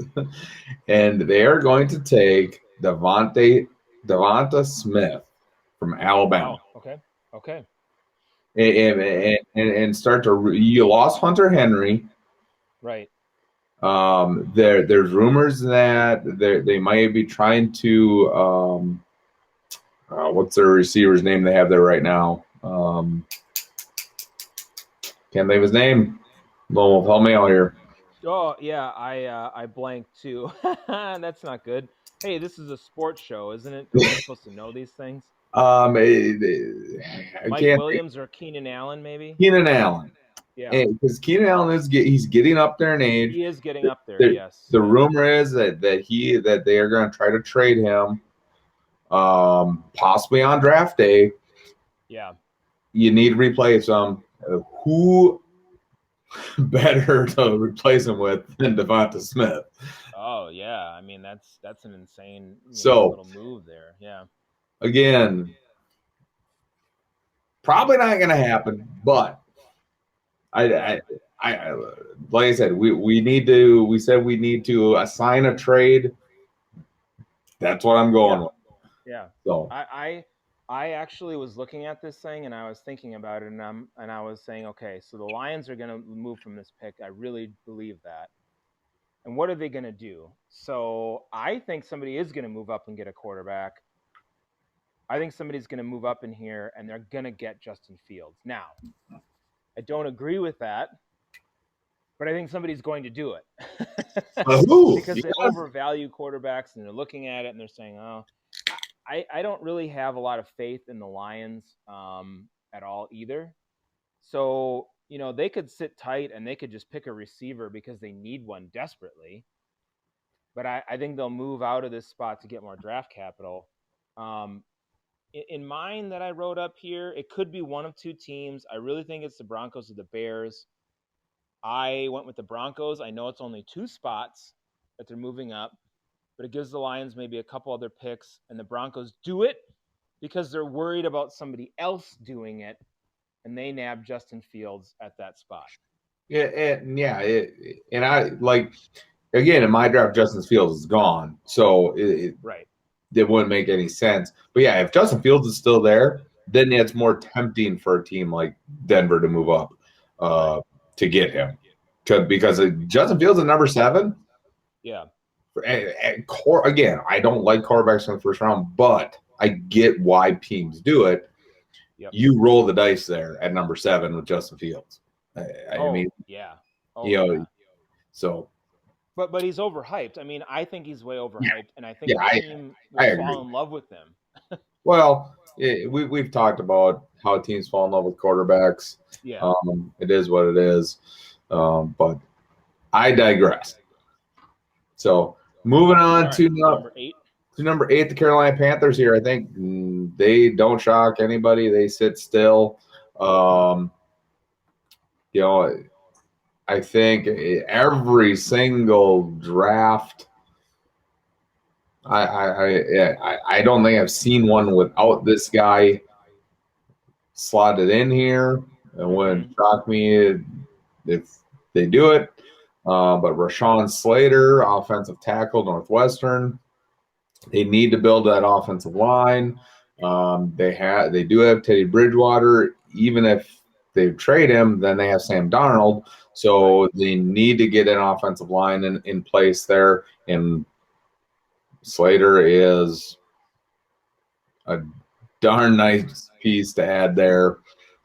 and they are going to take Devonta Smith from Alabama. Wow. Okay. And start to you lost Hunter Henry. Right. There's rumors that they might be trying to what's their receiver's name they have there right now? Can't think of his name. Well, help me out here. Oh yeah, I blanked too. That's not good. Hey, this is a sports show, isn't it? Aren't we supposed to know these things? I Mike can't think. Williams or Keenan Allen, maybe? Keenan Allen. Yeah. Because Keenan Allen he's getting up there in age. He is getting up there, The, yes. the Yes. rumor is that they are going to try to trade him, possibly on draft day. Yeah. You need to replace him. Who better to replace him with than Devonta Smith? Oh yeah. I mean that's an insane So little move there. Yeah. again, probably not going to happen. But I like I said, we need to. We said we need to assign a trade. That's what I'm going with. Yeah. So I actually was looking at this thing and I was thinking about it and I was saying, okay, so the Lions are going to move from this pick. I really believe that. And what are they going to do? So I think somebody is going to move up and get a quarterback. I think somebody's going to move up in here and they're going to get Justin Fields. Now, I don't agree with that, but I think somebody's going to do it. Because they overvalue quarterbacks and they're looking at it and they're saying, oh, I don't really have a lot of faith in the Lions at all either. So, they could sit tight and they could just pick a receiver because they need one desperately. But I think they'll move out of this spot to get more draft capital. In mine that I wrote up here, it could be one of two teams. I really think it's the Broncos or the Bears. I went with the Broncos. I know it's only 2 spots that they're moving up, but it gives the Lions maybe a couple other picks, and the Broncos do it because they're worried about somebody else doing it, and they nab Justin Fields at that spot. Yeah, and I like again in my draft, Justin Fields is gone, so Right. it wouldn't make any sense. But yeah, if Justin Fields is still there, then it's more tempting for a team like Denver to move up to get him, because Justin Fields at number 7. Yeah. Again, I don't like quarterbacks in the first round, but I get why teams do it. Yep. You roll the dice there at number 7 with Justin Fields. I mean, yeah. So. But he's overhyped. I mean, I think he's way overhyped, and I think the team will fall in love with him. Well, we've talked about how teams fall in love with quarterbacks. Yeah. It is what it is. But I digress. So moving on to number 8. To number 8, the Carolina Panthers here. I think they don't shock anybody. They sit still. I think every single draft. I don't think I've seen one without this guy slotted in here. It wouldn't shock me if they do it. But Rashawn Slater, offensive tackle, Northwestern. They need to build that offensive line. They do have Teddy Bridgewater. Even if they trade him, then they have Sam Darnold. So they need to get an offensive line in place there. And Slater is a darn nice piece to add there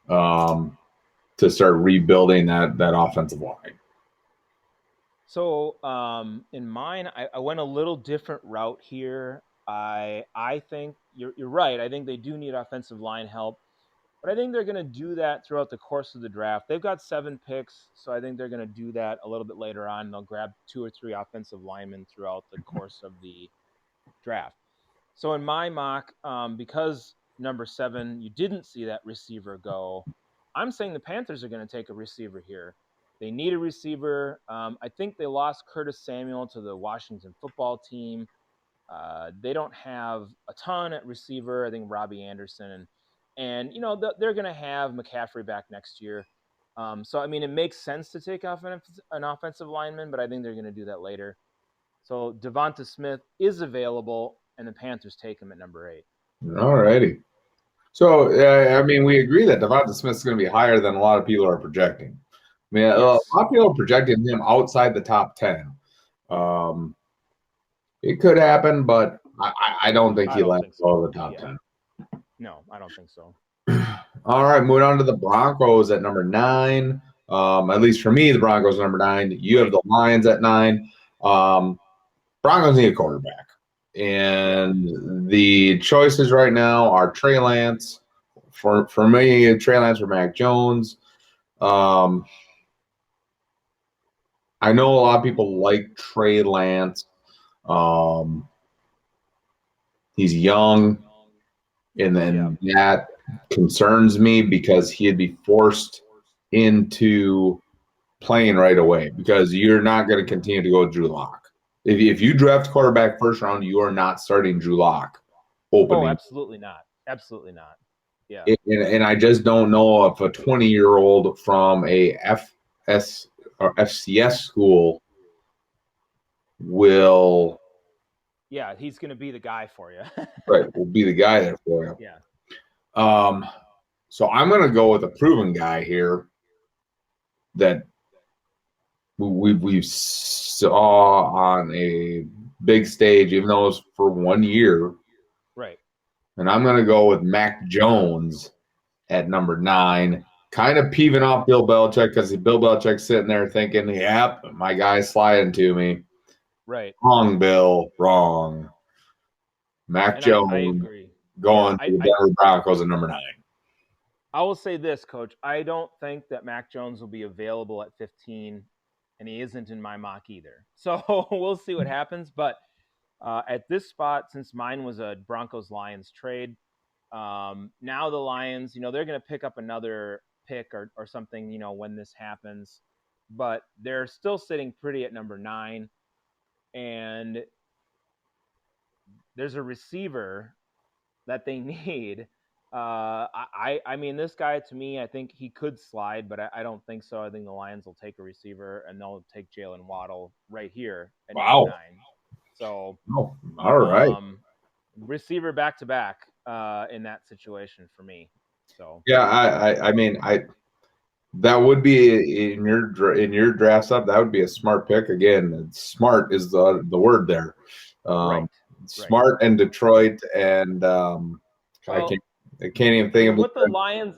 to start rebuilding that offensive line. So in mine, I went a little different route here. I think you're right. I think they do need offensive line help, but I think they're going to do that throughout the course of the draft. They've got 7 picks, so I think they're going to do that a little bit later on. They'll grab 2 or 3 offensive linemen throughout the course of the draft. So in my mock, because number 7, you didn't see that receiver go, I'm saying the Panthers are going to take a receiver here. They need a receiver. I think they lost Curtis Samuel to the Washington football team. They don't have a ton at receiver. I think Robbie Anderson and they're going to have McCaffrey back next year. So I mean, it makes sense to take off an offensive lineman, but I think they're going to do that later. So Devonta Smith is available, and the Panthers take him at number 8. All righty. So I mean, we agree that Devonta Smith is going to be higher than a lot of people are projecting. I mean, a lot of people are projecting him outside the top 10. It could happen, but I don't think he lands below the top 10. No, I don't think so. All right, moving on to the Broncos at number 9. At least for me, the Broncos are number 9. You have the Lions at 9. Broncos need a quarterback. And the choices right now are Trey Lance. For me, Trey Lance or Mac Jones. I know a lot of people like Trey Lance. He's young, and then that concerns me because he'd be forced into playing right away because you're not going to continue to go Drew Lock. If you draft quarterback first round, you are not starting Drew Lock opening. Oh, absolutely not. Absolutely not. Yeah. And I just don't know if a 20-year-old from a FS or FCS school will. Yeah, he's going to be the guy for you. Right, will be the guy there for you. Yeah. So I'm going to go with a proven guy here that we saw on a big stage, even though it was for 1 year. Right. And I'm going to go with Mac Jones at number 9. Kind of peeving off Bill Belichick because Bill Belichick's sitting there thinking, yep, my guy's sliding to me. Right. Wrong, Bill. Wrong. Mac Jones I agree. going to the Denver Broncos at number 9. I will say this, Coach. I don't think that Mac Jones will be available at 15, and he isn't in my mock either. So we'll see what happens. But at this spot, since mine was a Broncos-Lions trade, now the Lions, they're going to pick up another pick or something, when this happens. But they're still sitting pretty at number 9. And there's a receiver that they need. I mean, this guy, to me, I think he could slide, but I don't think so. I think the Lions will take a receiver, and they'll take Jalen Waddle right here at number 9. So, all right. Receiver back-to-back in that situation for me. So yeah, I mean, that would be in your draft stuff. That would be a smart pick. Again, smart is the word there. Right. Smart and Detroit and I can't even think of what the Lions.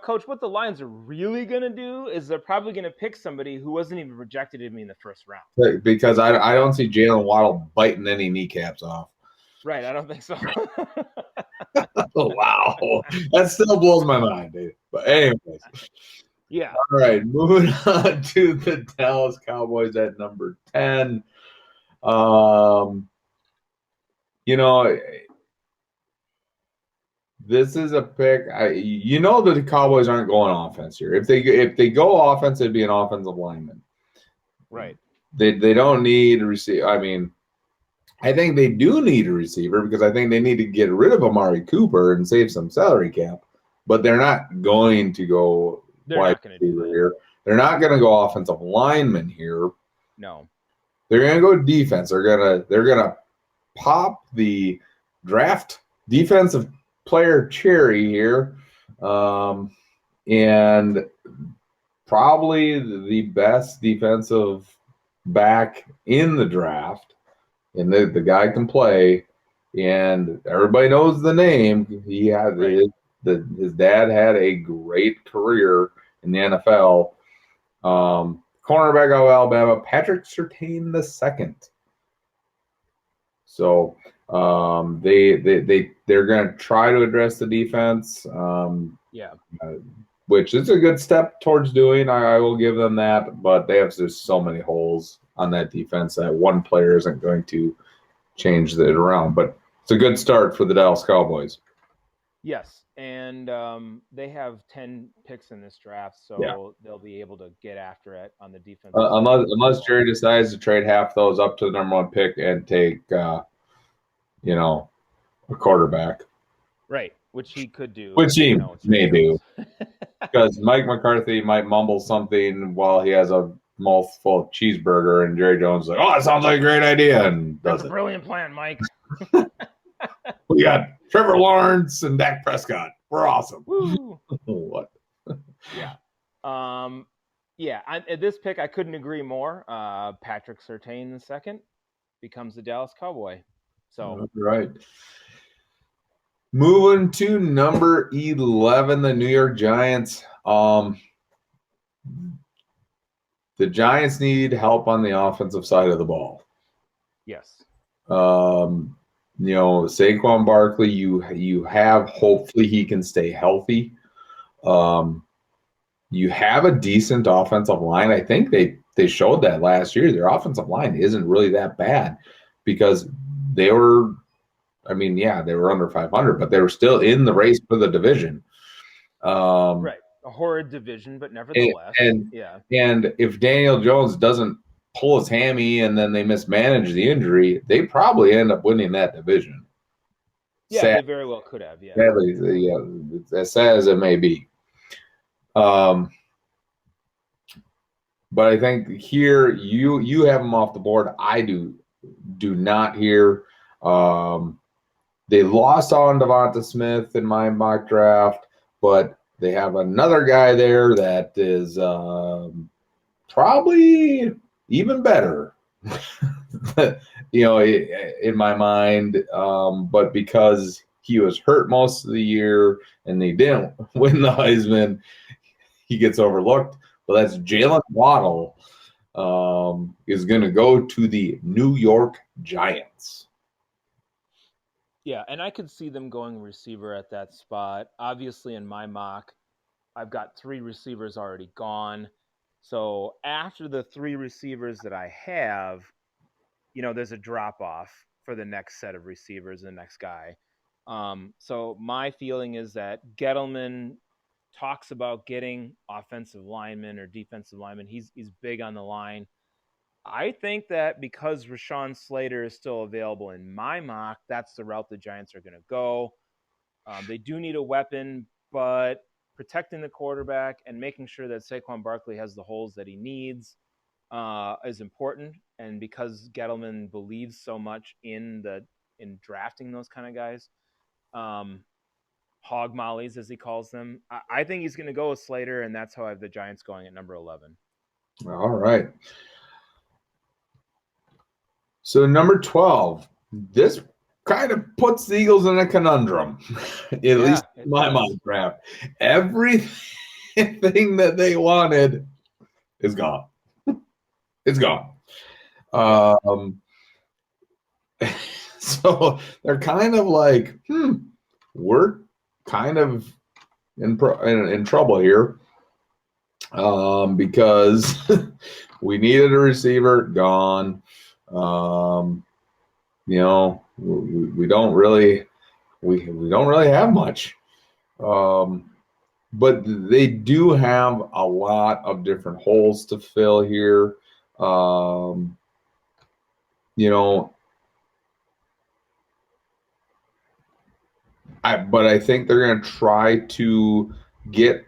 Coach, what the Lions are really going to do is they're probably going to pick somebody who wasn't even projected to be in the first round. Because I don't see Jalen Waddle biting any kneecaps off. Right, I don't think so. Oh, wow, that still blows my mind, dude. But anyways, yeah. All right, moving on to the Dallas Cowboys at number 10. This is a pick. That the Cowboys aren't going offense here. If they go offense, it'd be an offensive lineman. Right. They don't need a receiver. I mean, I think they do need a receiver because I think they need to get rid of Amari Cooper and save some salary cap. But they're not going to go wide receiver here. They're not going to go offensive lineman here. No. They're going to go defense. They're gonna pop the draft defensive player cherry here, and probably the best defensive back in the draft, and the guy can play, and everybody knows the name. He had his dad had a great career in the NFL. Cornerback of Alabama, Patrick Surtain II. So they're going to try to address the defense. Which is a good step towards doing. I will give them that, but they have just so many holes on that defense that one player isn't going to change it around. But it's a good start for the Dallas Cowboys. Yes, and they have 10 picks in this draft, so they'll be able to get after it on the defense. Unless Jerry decides to trade half those up to the number 1 pick and take a quarterback. Right, which he could do. Which he it's may Jerry do. Because Mike McCarthy might mumble something while he has a mouthful of cheeseburger, and Jerry Jones is like, "Oh, that sounds like a great idea," and That's does a it. brilliant plan, Mike. We got Trevor Lawrence and Dak Prescott. We're awesome. Woo! What? Yeah. At this pick, I couldn't agree more. Patrick Surtain II becomes the Dallas Cowboy. So right. Moving to number 11, the New York Giants. The Giants need help on the offensive side of the ball. yes. Saquon Barkley, you have, hopefully he can stay healthy. You have a decent offensive line. I think they showed that last year. Their offensive line isn't really that bad because they were under 500, but they were still in the race for the division. Right. A horrid division, but nevertheless. And if Daniel Jones doesn't pull his hammy and then they mismanage the injury, they probably end up winning that division. Yeah, they very well could have. Yeah. Sadly, as sad as it may be. But I think here you have them off the board. I do not here. They lost on Devonta Smith in my mock draft, but they have another guy there that is probably even better, in my mind. But because he was hurt most of the year and they didn't win the Heisman, he gets overlooked. Well, that's Jalen Waddle is going to go to the New York Giants. Yeah, and I could see them going receiver at that spot. Obviously, in my mock, I've got 3 receivers already gone. So after the 3 receivers that I have, there's a drop-off for the next set of receivers, the next guy. So my feeling is that Gettleman talks about getting offensive linemen or defensive linemen. He's big on the line. I think that because Rashawn Slater is still available in my mock, that's the route the Giants are going to go. They do need a weapon, but protecting the quarterback and making sure that Saquon Barkley has the holes that he needs is important. And because Gettleman believes so much in drafting those kind of guys, hog mollies, as he calls them, I think he's going to go with Slater, and that's how I have the Giants going at number 11. All right. So number 12, this kind of puts the Eagles in a conundrum, at least in my mock draft. Everything that they wanted is gone. It's gone. So they're kind of like, we're kind of in trouble here because we needed a receiver, gone. We don't really have much, but they do have a lot of different holes to fill here. But I think they're going to try to get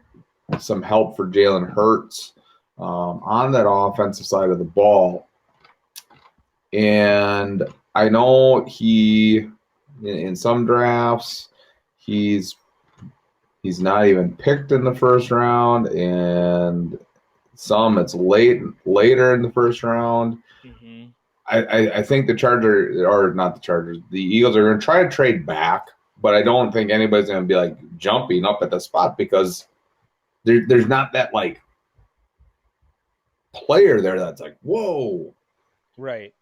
some help for Jalen Hurts on that offensive side of the ball. And I know in some drafts, he's not even picked in the first round, and some it's later in the first round. Mm-hmm. I think the Eagles are going to try to trade back, but I don't think anybody's going to be like jumping up at the spot because there's not that like player there that's like, whoa. Right.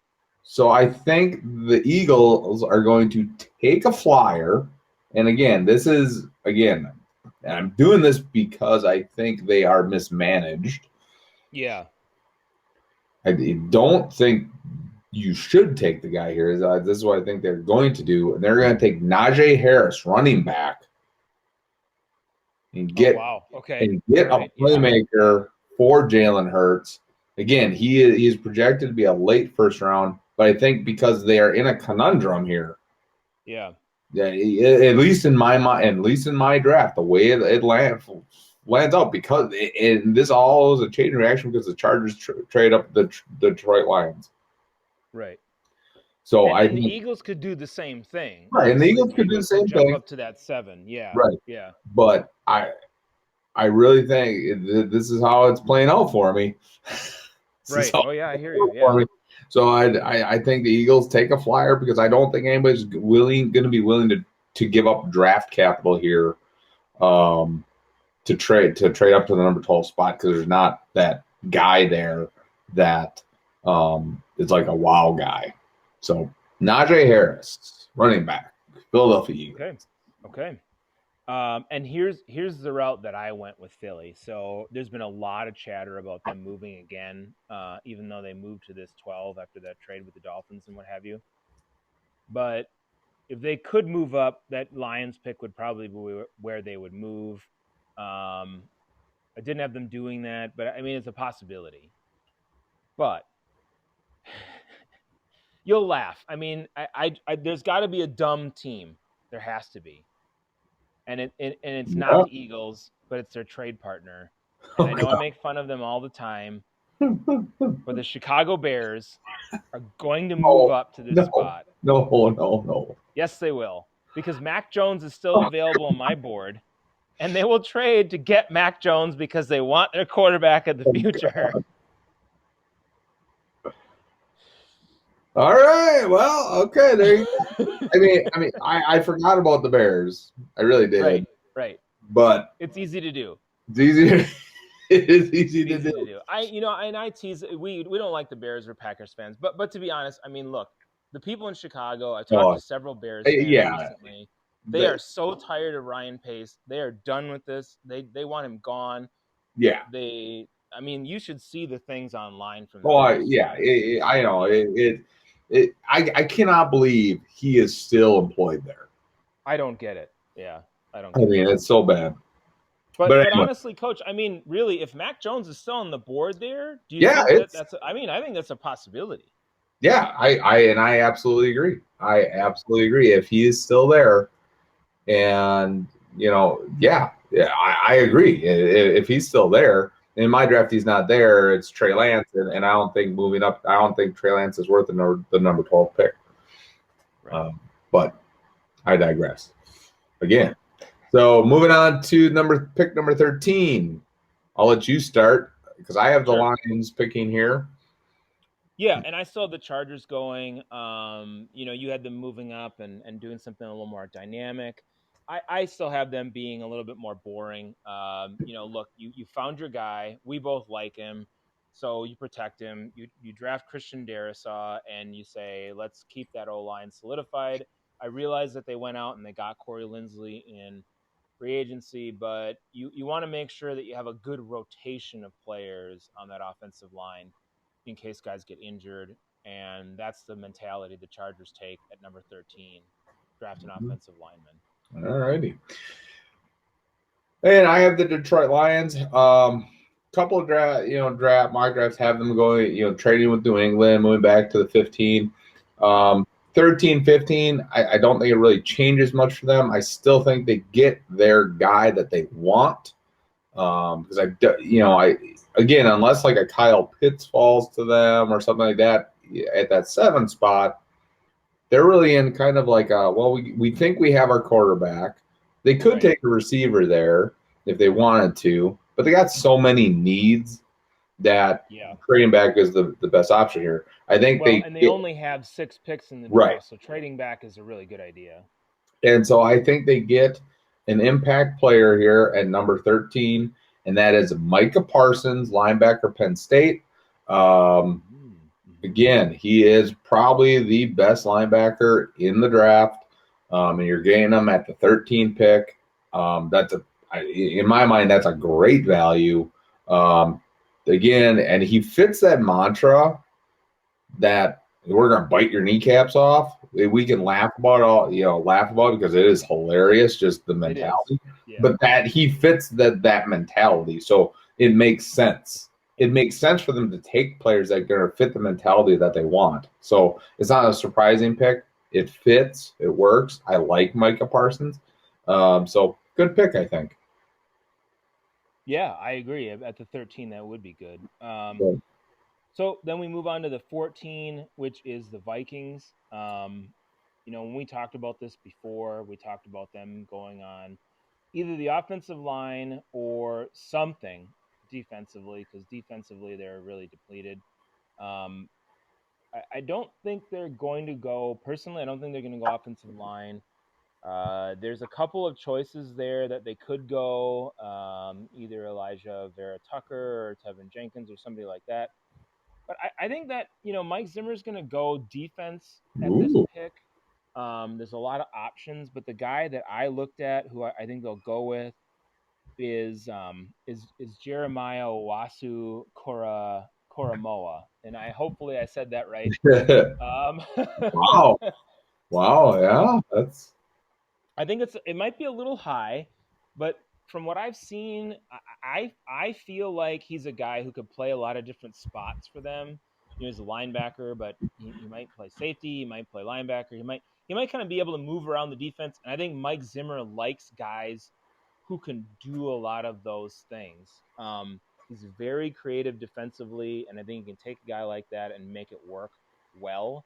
So I think the Eagles are going to take a flyer. And again, I'm doing this because I think they are mismanaged. Yeah. I don't think you should take the guy here. This is what I think they're going to do. And they're going to take Najee Harris, running back, and get a playmaker for Jalen Hurts. Again, he is projected to be a late first round, but I think because they are in a conundrum here, Yeah. Yeah, at least in my mind, at least in my draft, the way it lands out, because and this all is a chain reaction because the Chargers trade up the Detroit Lions. Right. So And, I and the think Eagles could do the same thing. right, and the Honestly, Eagles the could do the Eagles could same jump thing, up to that 7. Yeah. right? Yeah. But I really think this is how it's playing out for me. Right. Oh yeah, I hear you. Yeah. For me. So I think the Eagles take a flyer because I don't think anybody's going to be willing to give up draft capital here, to trade up to the number 12 spot, because there's not that guy there that is like a wow guy. So Najee Harris, running back, Philadelphia Eagles. Okay. And here's the route that I went with Philly. So there's been a lot of chatter about them moving again, even though they moved to this 12 after that trade with the Dolphins and what have you. But if they could move up, that Lions pick would probably be where they would move. I didn't have them doing that, but I mean, it's a possibility. But you'll laugh. I mean, I there's got to be a dumb team. There has to be. And it's not the Eagles, but it's their trade partner. And I know I make fun of them all the time, but the Chicago Bears are going to move up to this spot. No. Yes, they will, because Mac Jones is still available on my board, and they will trade to get Mac Jones because they want their quarterback of the future. All right. Well, okay. There you go. I forgot about the Bears. I really did. Right. But it's easy to do. It's easier. It is easy to do. I tease. We don't like the Bears or Packers fans, but to be honest, I mean, look, the people in Chicago. I've talked to several Bears fans recently. They are so tired of Ryan Pace. They are done with this. They want him gone. Yeah. I mean, you should see the things online from. I know it. I cannot believe he is still employed there. I don't get it. Yeah, I don't. I mean, it's so bad. But anyway. Honestly, Coach, I mean, really, if Mac Jones is still on the board there, do you think that's? I think that's a possibility. Yeah, I absolutely agree. I absolutely agree. If he is still there, and I agree. If he's still there. In my draft, he's not there. It's Trey Lance, and I don't think moving up. I don't think Trey Lance is worth the number 12 pick. Right. But I digress. Again, so moving on to pick number 13. I'll let you start because I have the Lions picking here. Yeah, and I saw the Chargers going. You had them moving up and doing something a little more dynamic. I still have them being a little bit more boring. Look, you found your guy. We both like him. So you protect him. You draft Christian Darrisaw, and you say, let's keep that O-line solidified. I realize that they went out and they got Corey Linsley in free agency, but you want to make sure that you have a good rotation of players on that offensive line in case guys get injured. And that's the mentality the Chargers take at number 13, draft an offensive lineman. All righty. And I have the Detroit Lions. Couple of mock drafts have them going, trading with New England, moving back to the 15. 13, 15, I don't think it really changes much for them. I still think they get their guy that they want. Because unless like a Kyle Pitts falls to them or something like that at that 7 spot, they're really in kind of like we think we have our quarterback. They could take a receiver there if they wanted to, but they got so many needs that trading back is the best option here. I think they only have 6 picks in the draft, so trading back is a really good idea. And so I think they get an impact player here at number 13, and that is Micah Parsons, linebacker, Penn State. Again, he is probably the best linebacker in the draft, and you're getting him at the 13 pick. In my mind, that's a great value. Again, and he fits that mantra that we're going to bite your kneecaps off. We can laugh about because it is hilarious, just the mentality. But that he fits that mentality, so it makes sense. It makes sense for them to take players that are going to fit the mentality that they want. So it's not a surprising pick. It fits. It works. I like Micah Parsons. So good pick, I think. Yeah, I agree. At the 13, that would be good. Good. So then we move on to the 14, which is the Vikings. When we talked about this before, we talked about them going on either the offensive line or something defensively, because defensively they're really depleted. Um, I don't think they're going to go, personally, I don't think they're going to go offensive line. There's a couple of choices there that they could go, either Elijah Vera Tucker or Tevin Jenkins or somebody like that. But I think that, Mike Zimmer's going to go defense at this Ooh. pick. There's a lot of options, but the guy that I looked at, who I think they'll go with, is Jeremiah Owasu Koromoa, and hopefully I said that right. Um, Wow. Wow. Yeah. That's I think it might be a little high, but from what I've seen, I feel like he's a guy who could play a lot of different spots for them. He's a linebacker, but he might play safety, he might play linebacker, he might kind of be able to move around the defense. And I think Mike Zimmer likes guys who can do a lot of those things. He's very creative defensively, and I think he can take a guy like that and make it work well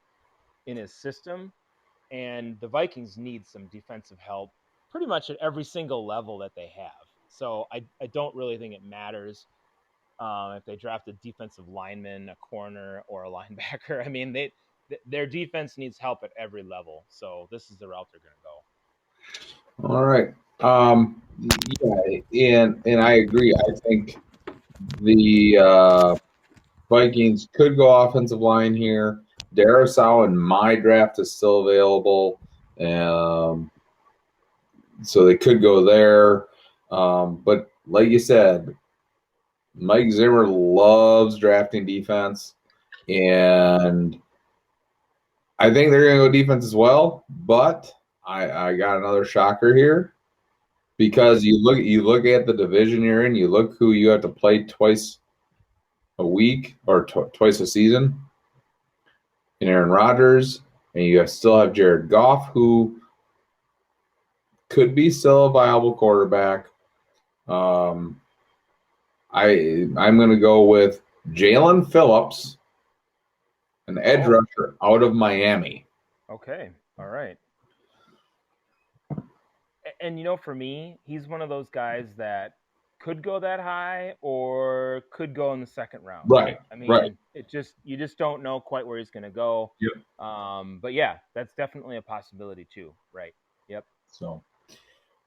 in his system. And the Vikings need some defensive help pretty much at every single level that they have. So I don't really think it matters if they draft a defensive lineman, a corner, or a linebacker. I mean, their defense needs help at every level. So this is the route they're going to go. all right. Yeah, and I agree. I think the Vikings could go offensive line here. Darisaw in my draft is still available. So they could go there. But like you said, Mike Zimmer loves drafting defense. And I think they're going to go defense as well. But I got another shocker here. Because you look at the division you're in, you look who you have to play twice a week or twice a season in Aaron Rodgers, and you still have Jared Goff, who could be still a viable quarterback. I'm going to go with Jalen Phillips, an edge rusher out of Miami. Okay, all right. And for me, he's one of those guys that could go that high or could go in the second round. Right. I mean, right. you just don't know quite where he's going to go. Yep. But yeah, that's definitely a possibility too. Right. Yep. So,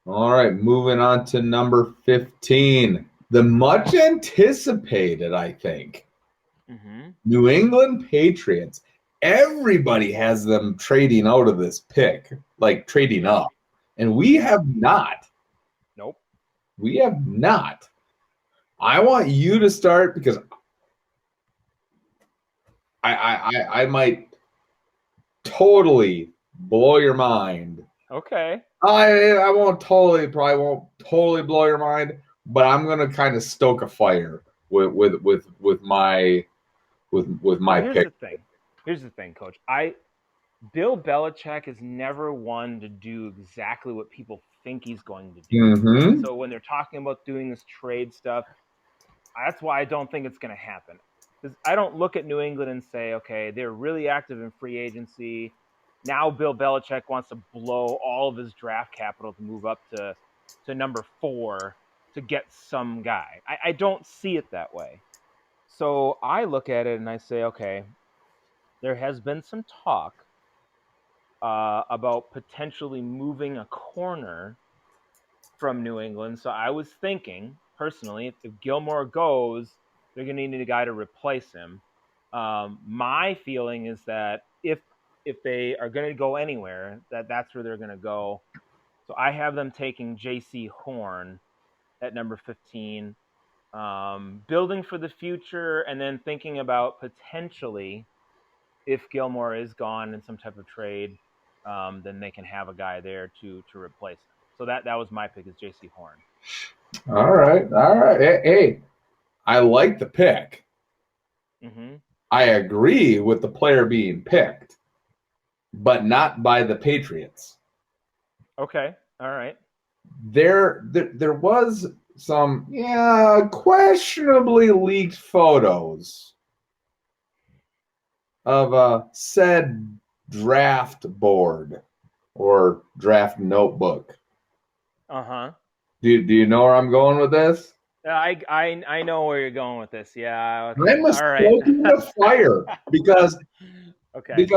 all right, moving on to number 15, the much anticipated, I think, New England Patriots. Everybody has them trading out of this pick, like trading up, and we have not. Nope. We have not. I want you to start because I might totally blow your mind. Okay. I probably won't totally blow your mind, but I'm gonna kind of stoke a fire with my pick. Here's the thing, Coach. Bill Belichick is never one to do exactly what people think he's going to do. Mm-hmm. So when they're talking about doing this trade stuff, that's why I don't think it's going to happen. Because I don't look at New England and say, okay, they're really active in free agency. Now Bill Belichick wants to blow all of his draft capital to move up to number 4 to get some guy. I don't see it that way. So I look at it and I say, okay, there has been some talk about potentially moving a corner from New England. So I was thinking, personally, if Gilmore goes, they're going to need a guy to replace him. My feeling is that if they are going to go anywhere, that's where they're going to go. So I have them taking J.C. Horn at number 15, building for the future, and then thinking about potentially if Gilmore is gone in some type of trade, then they can have a guy there to replace him. So that was my pick, is J.C. Horn. All right. Hey, I like the pick. Mm-hmm. I agree with the player being picked. but not by the Patriots. Okay. All right. There was some questionably leaked photos of a said draft board or draft notebook. Uh-huh. Do you know where I'm going with this? I know where you're going with this. Yeah. Okay. I'm All right. stoking the fire because Okay.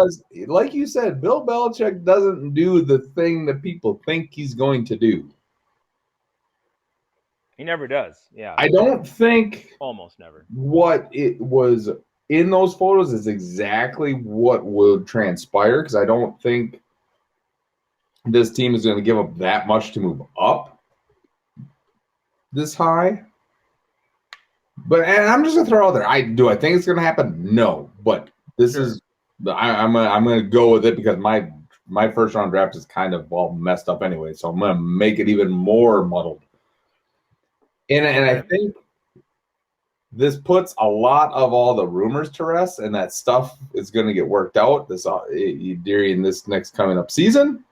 like you said, Bill Belichick doesn't do the thing that people think he's going to do. He never does. Yeah. I don't think Almost never. what it was in those photos is exactly what would transpire, because I don't think this team is going to give up that much to move up this high. But and I'm just gonna throw out there. I think it's gonna happen. No, but this Sure. is I'm gonna go with it because my first round draft is kind of all messed up anyway. So I'm gonna make it even more muddled. And I Okay. think this puts a lot of all the rumors to rest, and that stuff is going to get worked out during this next coming up season.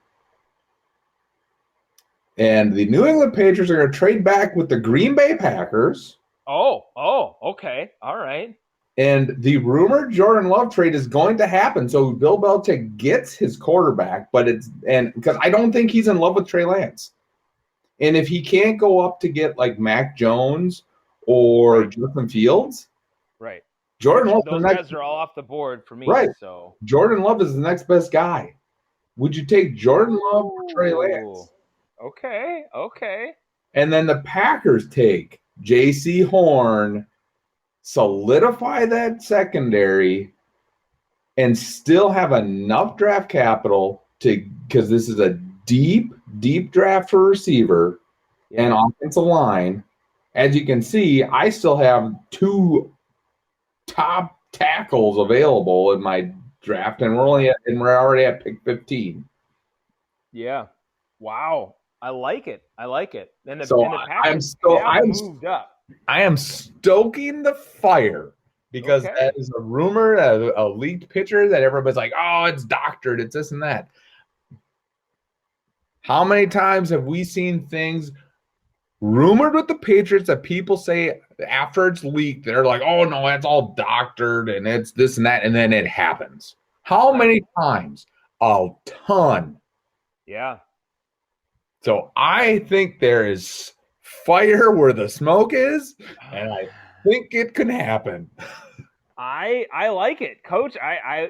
And the New England Patriots are going to trade back with the Green Bay Packers. Oh, okay. All right. And the rumored Jordan Love trade is going to happen. So Bill Belichick gets his quarterback, but because I don't think he's in love with Trey Lance. And if he can't go up to get like Mac Jones or Right. Justin Fields, Right. Jordan Love Those guys are all off the board for me. Right. So Jordan Love is the next best guy. Would you take Jordan Love or Trey Lance? Okay. Okay. And then the Packers take J.C. Horn, solidify that secondary, and still have enough draft capital because this is a deep, deep draft for receiver and offensive line. As you can see, I still have 2 top tackles available in my draft, and we're already at pick 15. Yeah. Wow. I like it. I like it. And the Packers have moved up. I am stoking the fire because Okay. that is a rumor, a leaked picture that everybody's like, oh, it's doctored, it's this and that. How many times have we seen things rumored with the Patriots that people say after it's leaked, they're like, oh, no, that's all doctored and it's this and that, and then it happens? How many times? A ton. Yeah. So I think there is fire where the smoke is, and I think it can happen. I like it, Coach.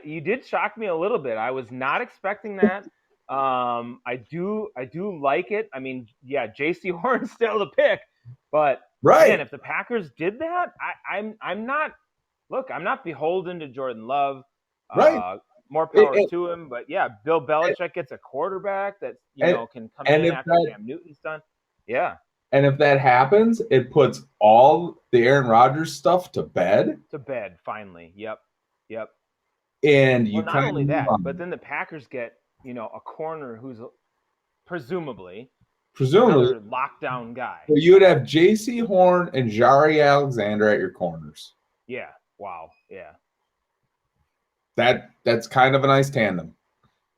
You did shock me a little bit. I was not expecting that. I do like it. I mean, yeah, J.C. Horn's still the pick, but man, if the Packers did that, I'm not. Look, I'm not beholden to Jordan Love. More power to him. But yeah, Bill Belichick gets a quarterback that can come in after Cam Newton's done. Yeah. And if that happens, it puts all the Aaron Rodgers stuff to bed. Finally. Yep. And you not only that, but then the Packers get a corner who's presumably another lockdown guy. So you would have J.C. Horn and Jari Alexander at your corners. Yeah. Wow. Yeah. That's kind of a nice tandem.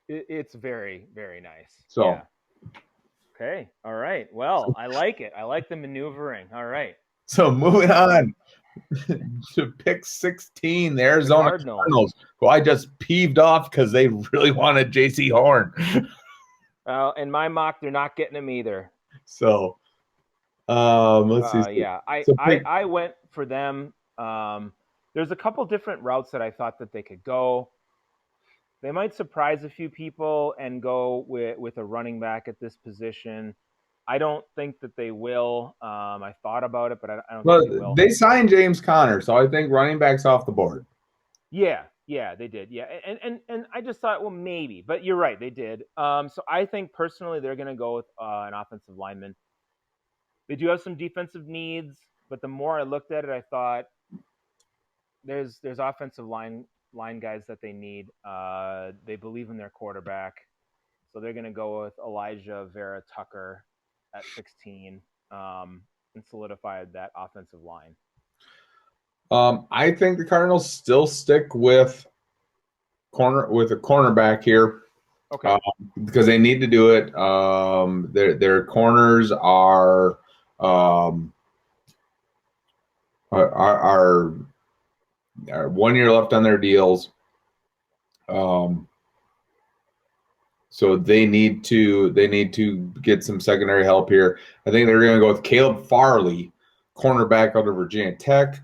It's very, very nice. So. Yeah. Okay. All right. Well, I like it. I like the maneuvering. All right. So moving on to pick 16, the Arizona Cardinals, who I just peeved off because they really wanted J.C. Horn. In my mock, they're not getting him either. So, let's see. Yeah, I went for them. There's a couple different routes that I thought that they could go. They might surprise a few people and go with a running back at this position. I don't think that they will. I thought about it, but I don't think they will. They signed James Conner, so I think running back's off the board. Yeah, they did. Yeah, and I just thought, well, maybe. But you're right, they did. So I think personally they're going to go with an offensive lineman. They do have some defensive needs, but the more I looked at it, I thought there's offensive line guys that they need. They believe in their quarterback, so they're going to go with Elijah Vera Tucker at 16 and solidify that offensive line. I think the Cardinals still stick with cornerback here. Okay. Because they need to do it. Their corners are 1 year left on their deals. So they need to get some secondary help here. I think they're going to go with Caleb Farley, cornerback out of Virginia Tech.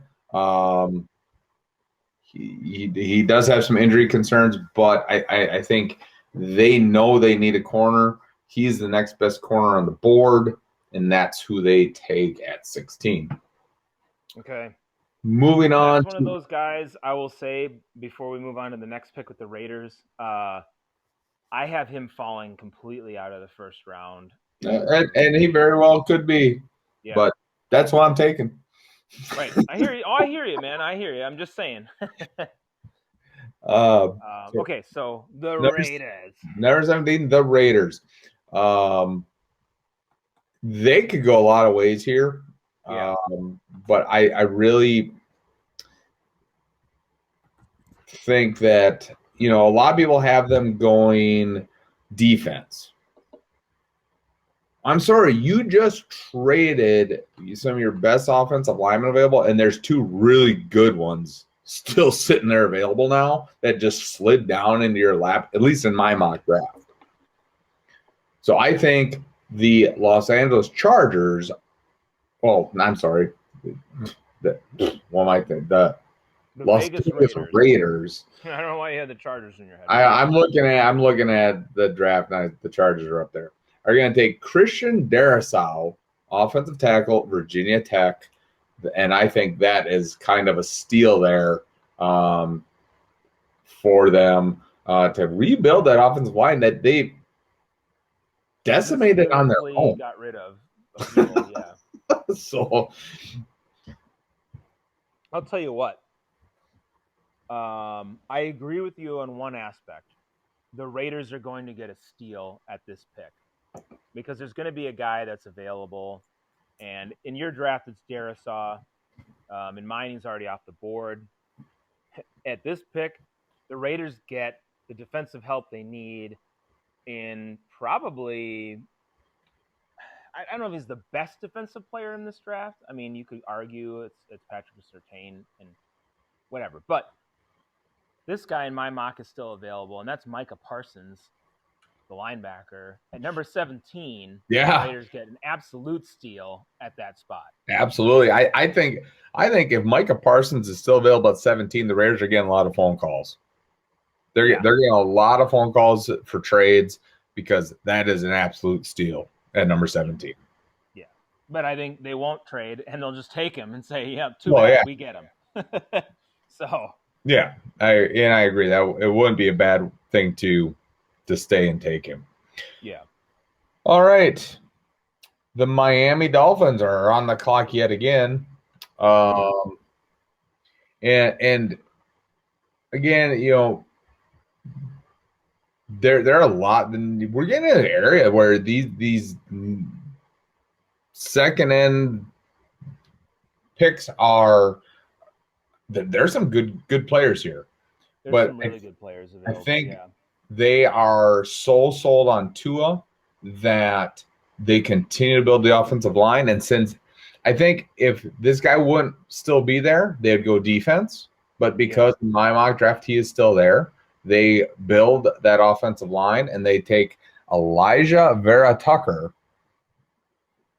He does have some injury concerns, but I think they know they need a corner. He's the next best corner on the board, and that's who they take at 16. Okay. Moving on. That's one of those guys, I will say, before we move on to the next pick with the Raiders, I have him falling completely out of the first round. And he very well could be. Yeah. But that's what I'm taking. Right. I hear you. Oh, I hear you, man. I hear you. I'm just saying. Okay, so the Raiders. Number 17, the Raiders. They could go a lot of ways here. Yeah. But I really think that, a lot of people have them going defense. I'm sorry, you just traded some of your best offensive linemen available, and there's 2 really good ones still sitting there available now that just slid down into your lap, at least in my mock draft. So I think the Los Angeles Chargers, I'm sorry, the Las Vegas Raiders. I don't know why you had the Chargers in your head. I'm looking at the draft night. The Chargers are up there. Are going to take Christian Darrisaw, offensive tackle, Virginia Tech, and I think that is kind of a steal there for them to rebuild that offensive line that they decimated on their own. Got rid of people, yeah. So I'll tell you what. I agree with you on one aspect. The Raiders are going to get a steal at this pick because there's going to be a guy that's available. And in your draft, it's Darrisaw. In mine, he's already off the board. At this pick, the Raiders get the defensive help they need in probably, I don't know if he's the best defensive player in this draft. I mean, you could argue it's Patrick Surtain and whatever. But this guy in my mock is still available, and that's Micah Parsons, the linebacker. At number 17, the Raiders get an absolute steal at that spot. Absolutely. I think if Micah Parsons is still available at 17, the Raiders are getting a lot of phone calls. They're getting a lot of phone calls for trades because that is an absolute steal at number 17. Yeah. But I think they won't trade, and they'll just take him and say, too bad, we get him. So. Yeah, I agree that it wouldn't be a bad thing to stay and take him. Yeah. All right. The Miami Dolphins are on the clock yet again. And again, there are a lot. We're getting in an area where these second end picks are. There's some good players here. There's some really good players available. I think they are so sold on Tua that they continue to build the offensive line. And since I think if this guy wouldn't still be there, they'd go defense. But because in my mock draft he is still there, they build that offensive line and they take Elijah Vera Tucker,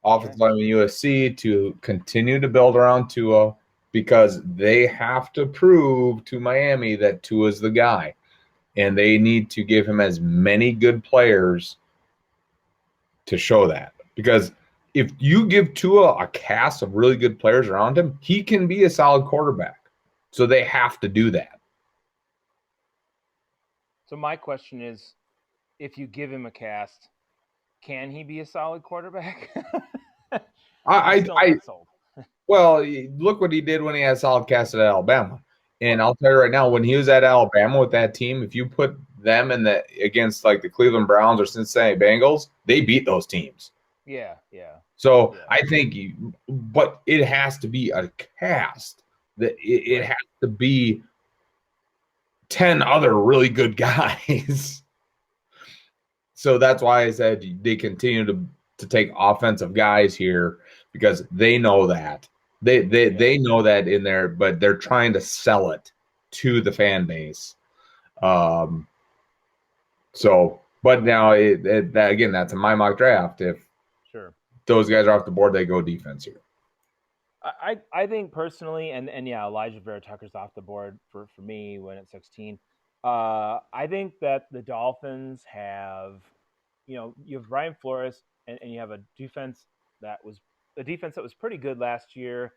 offensive lineman USC, to continue to build around Tua. Because they have to prove to Miami that Tua is the guy. And they need to give him as many good players to show that. Because if you give Tua a cast of really good players around him, he can be a solid quarterback. So they have to do that. So my question is, if you give him a cast, can he be a solid quarterback? Well, look what he did when he had solid cast at Alabama. And I'll tell you right now, when he was at Alabama with that team, if you put them against like the Cleveland Browns or Cincinnati Bengals, they beat those teams. Yeah. So I think, but it has to be a cast. That it has to be 10 other really good guys. So that's why I said they continue to take offensive guys here because they know that. They know that in there, but they're trying to sell it to the fan base. So, but now that again, that's in my mock draft. If those guys are off the board, they go defense here. I think personally, and yeah, Elijah Vera Tucker's off the board for me when at 16. I think that the Dolphins have, you have Brian Flores and you have a defense that was pretty good last year.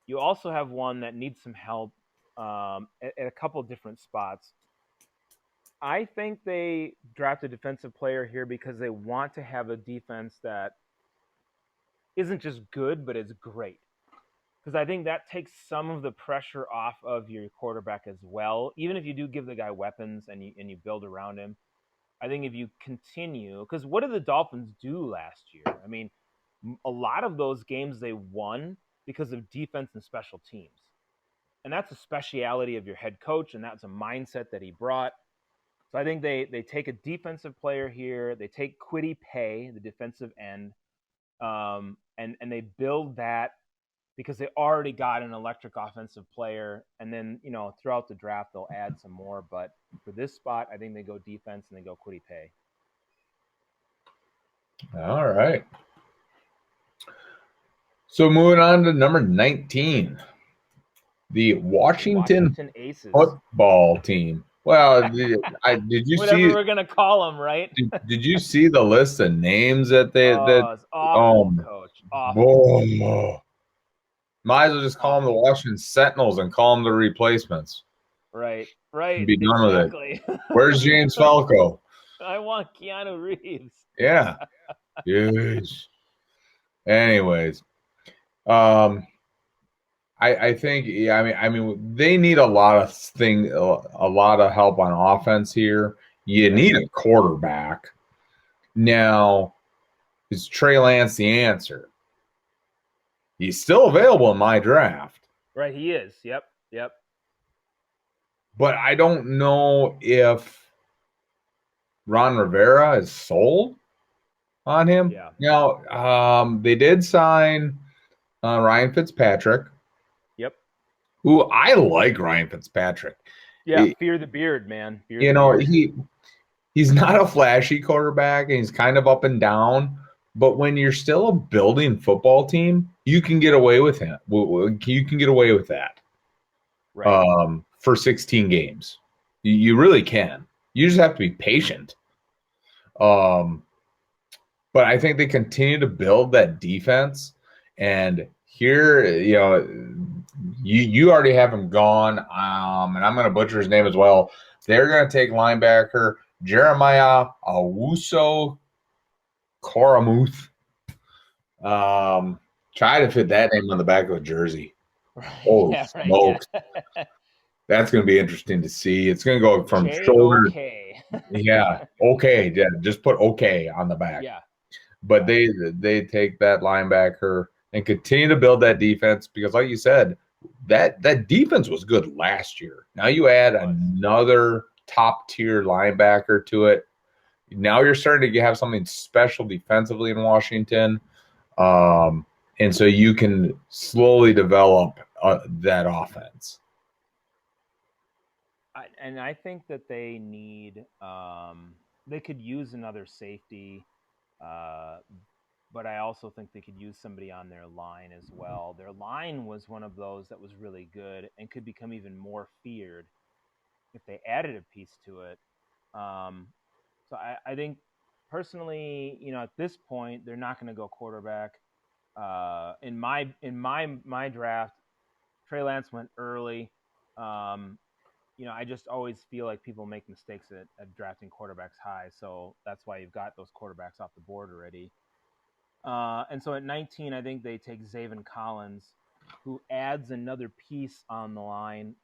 You also have one that needs some help at a couple different spots. I think they draft a defensive player here because they want to have a defense that isn't just good, but is great. Because I think that takes some of the pressure off of your quarterback as well. Even if you do give the guy weapons and you build around him, I think if you continue, because what did the Dolphins do last year? I mean, a lot of those games they won because of defense and special teams. And that's a speciality of your head coach, and that's a mindset that he brought. So I think they take a defensive player here. They take Kwity Paye, the defensive end, and they build that because they already got an electric offensive player. And then, throughout the draft, they'll add some more. But for this spot, I think they go defense and they go Kwity Paye. All right. So moving on to number 19, the Washington Aces football team. Well, did you whatever see? We're gonna call them, right? Did you see the list of names that they? It's awful, coach. Awful. Might as well just call them the Washington Sentinels and call them the replacements. Right. And be done exactly. with it. Where's James Falco? I want Keanu Reeves. Yeah. Yes. Anyways, I think I mean they need a lot of help on offense here. You need a quarterback. Now, is Trey Lance the answer? He's still available in my draft. Right, he is. Yep. But I don't know if Ron Rivera is sold on him. Yeah. Now, they did sign Ryan Fitzpatrick. Yep. Who I like Ryan Fitzpatrick. Yeah, fear the beard, man. He's not a flashy quarterback, and he's kind of up and down. But when you're still a building football team, you can get away with him. You can get away with that. Right. For 16 games. You really can. You just have to be patient. But I think they continue to build that defense. And here, you already have him gone. And I'm going to butcher his name as well. They're going to take linebacker Jeremiah Owusu Koramuth. Try to fit that name on the back of a jersey. Holy smokes. Yeah. That's going to be interesting to see. It's going to go from shoulder. Yeah. Okay. Yeah. Just put okay on the back. Yeah. But they take that linebacker and continue to build that defense because, like you said, that defense was good last year. Now you add another top tier linebacker to it. Now you're starting to have something special defensively in Washington. And so you can slowly develop that offense. And I think that they need they could use another safety, but I also think they could use somebody on their line as well. Their line was one of those that was really good and could become even more feared if they added a piece to it. So I think personally, at this point, they're not going to go quarterback. In my draft, Trey Lance went early. I just always feel like people make mistakes at drafting quarterbacks high. So that's why you've got those quarterbacks off the board already. And so at 19, I think they take Zaven Collins, who adds another piece on the line,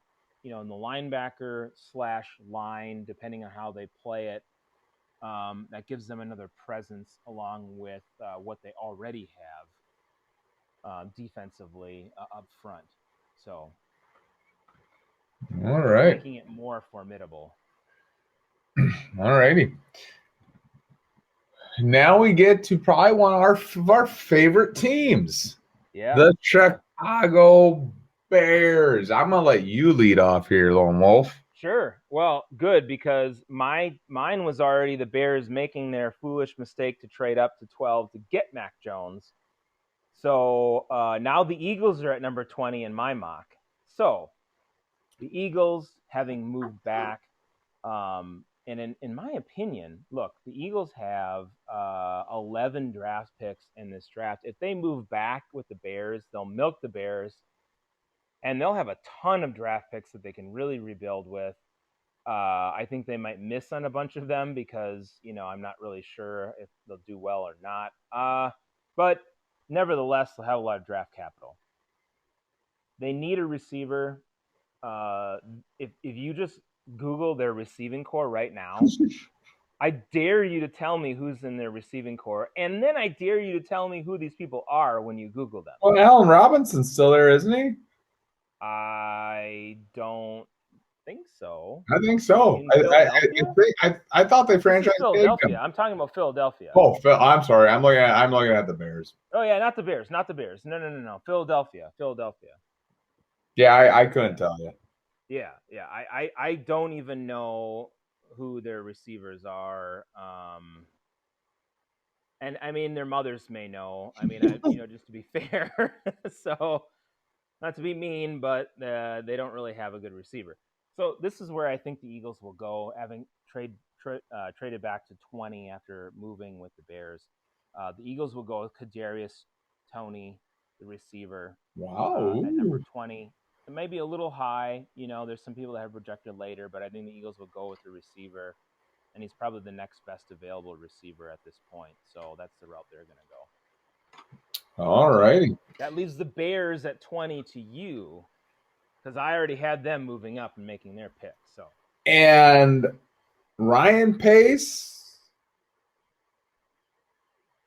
in the linebacker / line, depending on how they play it. That gives them another presence along with what they already have defensively up front. So. All right. making it more formidable. All righty. Now we get to probably one of our favorite teams, the Chicago Bears. I'm gonna let you lead off here, Lone Wolf. Sure. Well, good, because mine was already the Bears making their foolish mistake to trade up to 12 to get Mac Jones. So now the Eagles are at number 20 in my mock. So the Eagles, having moved back, and in my opinion, look, the Eagles have 11 draft picks in this draft. If they move back with the Bears, they'll milk the Bears, and they'll have a ton of draft picks that they can really rebuild with. I think they might miss on a bunch of them because, I'm not really sure if they'll do well or not. But nevertheless, they'll have a lot of draft capital. They need a receiver. If you just Google their receiving core right now, I dare you to tell me who's in their receiving core, and then I dare you to tell me who these people are when you Google them. Well, Allen Robinson's still there, isn't he? I don't think so. I think so. I thought they franchised Philadelphia. I'm talking about Philadelphia. Oh, I'm sorry. I'm looking at the Bears. Oh yeah, not the Bears. No. Philadelphia. Yeah, I couldn't tell you. Yeah. I don't even know who their receivers are. And I mean, their mothers may know. I mean, just to be fair. So, not to be mean, but they don't really have a good receiver. So this is where I think the Eagles will go, having traded back to 20 after moving with the Bears. The Eagles will go with Kadarius Toney, the receiver. Wow. At number 20. It may be a little high. There's some people that have projected later, but I think the Eagles will go with the receiver, and he's probably the next best available receiver at this point. So that's the route they're going to go. All righty. That leaves the Bears at 20 to you, because I already had them moving up and making their pick. So, and Ryan Pace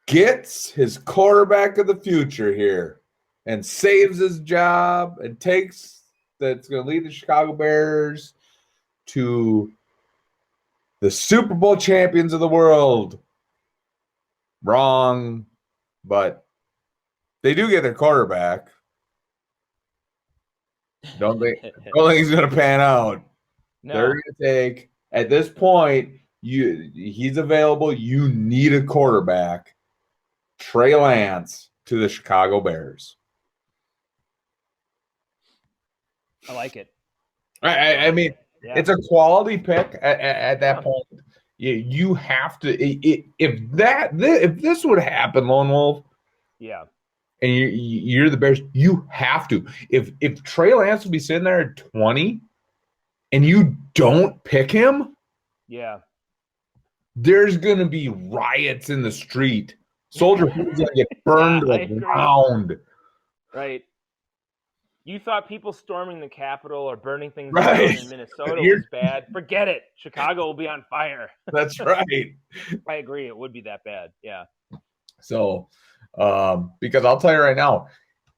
gets his quarterback of the future here and saves his job and that's going to lead the Chicago Bears to the Super Bowl champions of the world. Wrong, but they do get their quarterback. Don't think he's going to pan out. No. They're going to take, at this point, he's available. You need a quarterback. Trey Lance to the Chicago Bears. I like it. I mean, it's a quality pick at that point. You have to. If this would happen, Lone Wolf. Yeah. And you're the Bears, you have to. If Trey Lance would be sitting there at 20 and you don't pick him, there's going to be riots in the street. Soldier Field's going to get burned to the ground. Right. You thought people storming the Capitol or burning things down in Minnesota was bad. Forget it. Chicago will be on fire. That's right. I agree. It would be that bad. Yeah. So, because I'll tell you right now,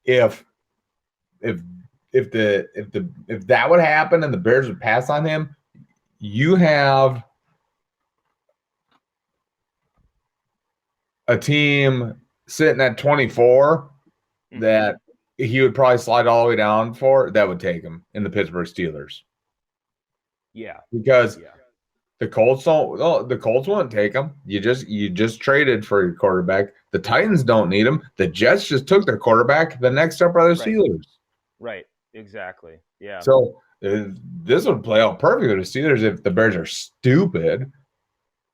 if that would happen and the Bears would pass on him, you have a team sitting at 24 that he would probably slide all the way down for, that would take him in the Pittsburgh Steelers. Yeah. Because the Colts won't take him. You just traded for your quarterback. The Titans don't need him. The Jets just took their quarterback. The next up are the Steelers. Right. Exactly. Yeah. So this would play out perfectly with the Steelers if the Bears are stupid.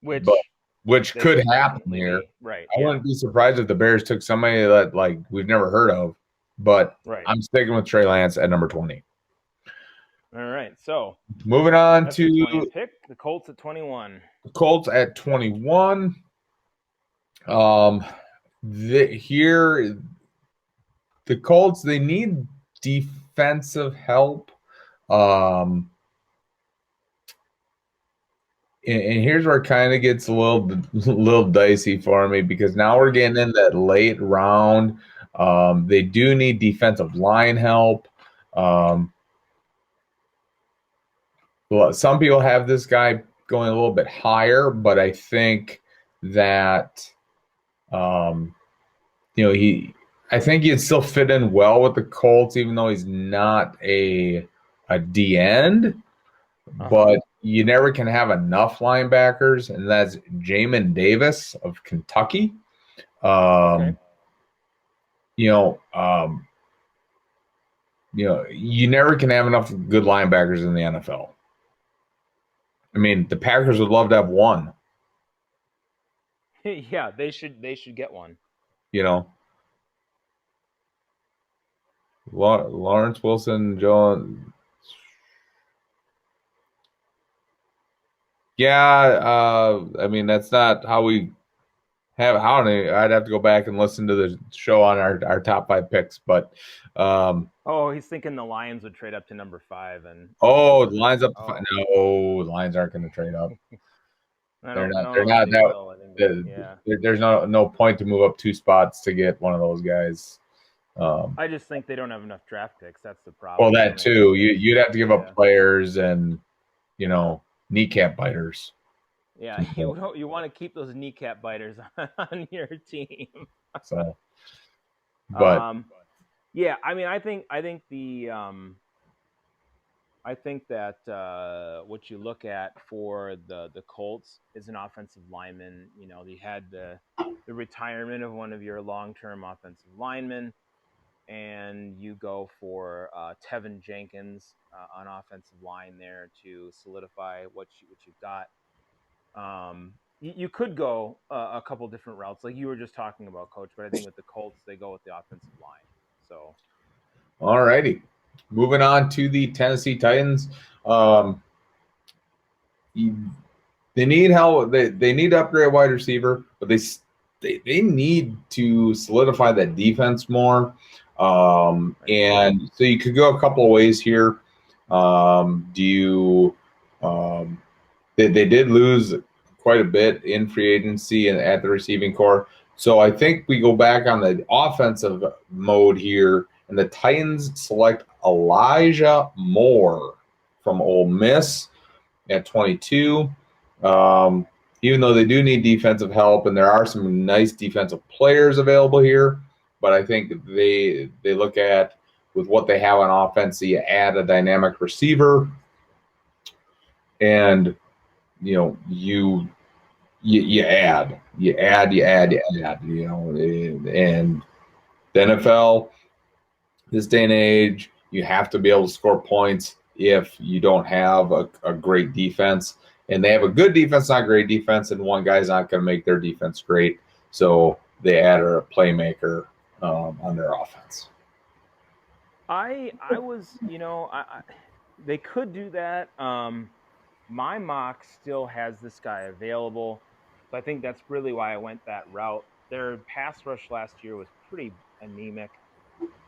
Which could happen here. Right. I wouldn't be surprised if the Bears took somebody that we've never heard of. But I'm sticking with Trey Lance at number 20. All right. So moving on to pick the Colts at 21. The Colts at 21. The Colts, they need defensive help. And here's where it kind of gets a little dicey for me, because now we're getting in that late round. They do need defensive line help. some people have this guy going a little bit higher, but I think that, I think he'd still fit in well with the Colts, even though he's not a D end. But you never can have enough linebackers, and that's Jamin Davis of Kentucky. Okay. You never can have enough good linebackers in the NFL. I mean, the Packers would love to have one. Yeah, they should get one. Lawrence Wilson, John. Yeah, I mean, that's not how we have. I don't know. I'd have to go back and listen to the show on our top 5 picks, but. He's thinking the Lions would trade up to number 5, and the Lions up to 5. No, the Lions aren't going to trade up. I They're don't not. They're know that not. they will. I think, yeah. There's no point to move up 2 spots to get one of those guys. I just think they don't have enough draft picks. That's the Well, problem. that too. You'd have to give up players and kneecap biters. Yeah, you want to keep those kneecap biters on your team. So, but yeah, I mean, I think that what you look at for the Colts is an offensive lineman. You had the retirement of one of your long-term offensive linemen, and you go for Tevin Jenkins on offensive line there to solidify what you've got. You could go a couple different routes, like you were just talking about, Coach. But I think with the Colts, they go with the offensive line. So, all righty, moving on to the Tennessee Titans. They need help. They need to upgrade wide receiver, but they need to solidify that defense more. And so you could go a couple of ways here. They did lose quite a bit in free agency and at the receiving core. So I think we go back on the offensive mode here, and the Titans select Elijah Moore from Ole Miss at 22. Even though they do need defensive help, and there are some nice defensive players available here, but I think they look at with what they have on offense, you add a dynamic receiver, and you add, and the NFL this day and age, you have to be able to score points if you don't have a great defense. And they have a good defense, not great defense, and one guy's not going to make their defense great. So they add a playmaker on their offense. I was, they could do that. My mock still has this guy available, so I think that's really why I went that route. Their pass rush last year was pretty anemic,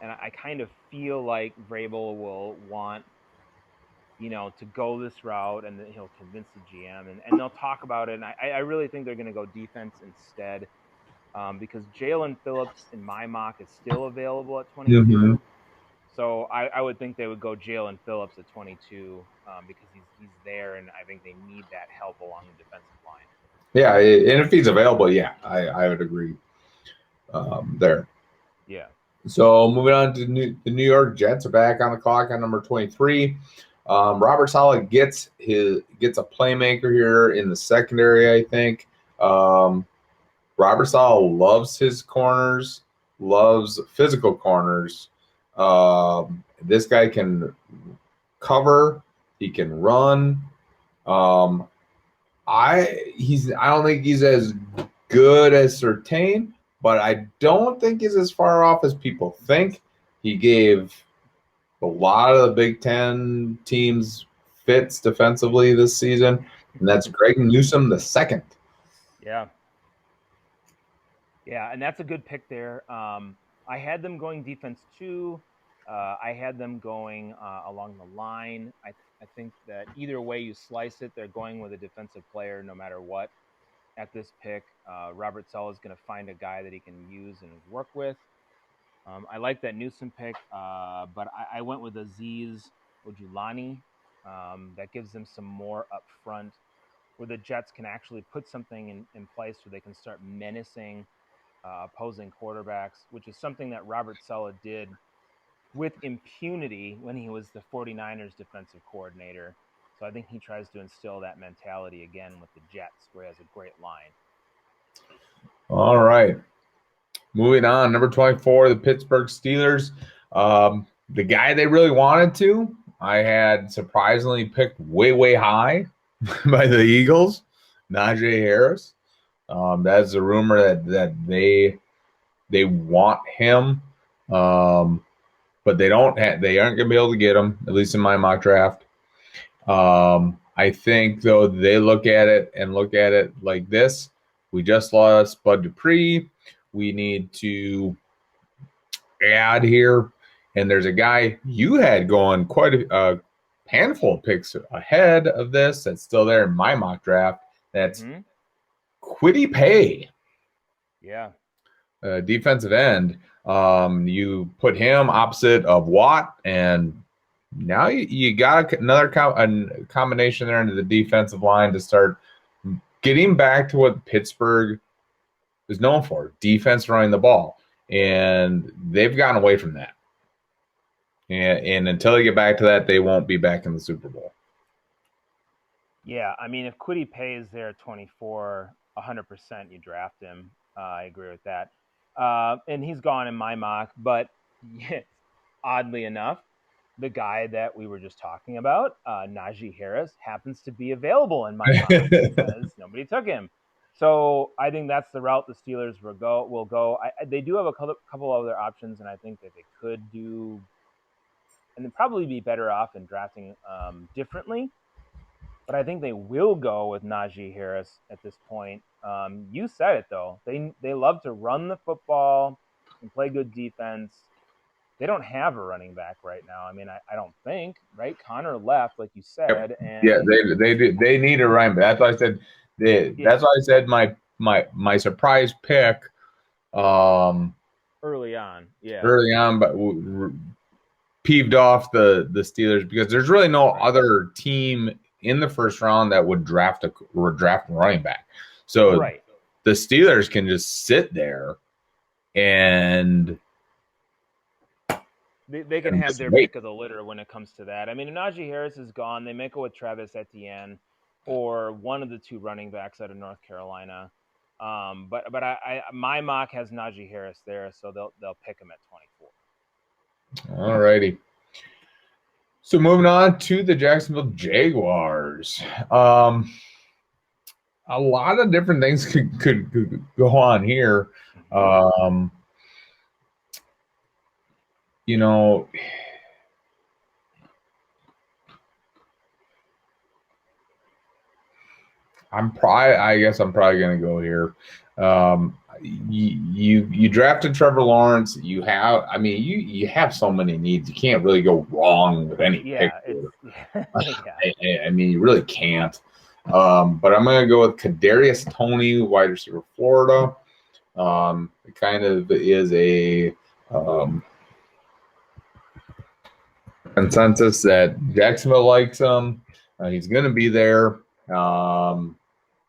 and I kind of feel like Vrabel will want, to go this route, and then he'll convince the GM, and they'll talk about it. And I really think they're going to go defense instead, because Jalen Phillips in my mock is still available at 22. Mm-hmm. So I would think they would go Jalen Phillips at 22 because he's there, and I think they need that help along the defensive line. Yeah, and if he's available, I would agree there. Yeah. So moving on to the New York Jets are back on the clock on number 23. Robert Saleh gets a playmaker here in the secondary, I think. Robert Saleh loves his corners, loves physical corners. This guy can cover, he can run. I don't think he's as good as Surtain, but I don't think he's as far off as people think. He gave a lot of the Big Ten teams fits defensively this season, and that's Greg Newsome II. Yeah. Yeah, and that's a good pick there. I had them going defense too. I had them going along the line. I think that either way you slice it, they're going with a defensive player no matter what. At this pick, Robert Saleh is going to find a guy that he can use and work with. I like that Newsome pick, but I went with Azeez Ojulani That gives them some more up front where the Jets can actually put something in place where they can start menacing opposing quarterbacks, which is something that Robert Saleh did with impunity when he was the 49ers defensive coordinator. So I think he tries to instill that mentality again with the Jets, where he has a great line. All right. Moving on, number 24, the Pittsburgh Steelers. The guy they really wanted to, I had surprisingly picked way, way high by the Eagles, Najee Harris. That's a rumor that they want him, but they aren't going to be able to get him, at least in my mock draft. I think, though, they look at it like this. We just lost Bud Dupree. We need to add here. And there's a guy you had going quite a handful of picks ahead of this that's still there in my mock draft. That's Kwity Paye. Yeah. Defensive end. You put him opposite of Watt, and now you got another combination there into the defensive line to start getting back to what Pittsburgh is known for, defense running the ball. And they've gotten away from that. And until they get back to that, they won't be back in the Super Bowl. Yeah, I mean, if Kwity Paye is there at 24, 100% you draft him. I agree with that. And he's gone in my mock, but oddly enough, the guy that we were just talking about, Najee Harris, happens to be available in my mock because nobody took him. So I think that's the route the Steelers will go. They do have a couple other options, and I think that they could do, and they'd probably be better off in drafting differently. But I think they will go with Najee Harris at this point. You said it, though. They love to run the football and play good defense. They don't have a running back right now. I mean, I don't think, right? Connor left, like you said. And yeah, they need a running back. That's why I said that's why I said my surprise pick early on, but peeved off the Steelers because there's really no other team in the first round that would draft a running back. So the Steelers can just sit there and they can have their pick of the litter when it comes to that. I mean, if Najee Harris is gone, they may go with Travis Etienne or one of the two running backs out of North Carolina. But my mock has Najee Harris there, so they'll pick him at 24. All righty. So moving on to the Jacksonville Jaguars. A lot of different things could go on here. You know, I guess I'm probably going to go here. You drafted Trevor Lawrence. You have so many needs. You can't really go wrong with any pick. I mean, you really can't. But I'm going to go with Kadarius Toney, wide receiver, Florida. It kind of is a consensus that Jacksonville likes him. He's going to be there.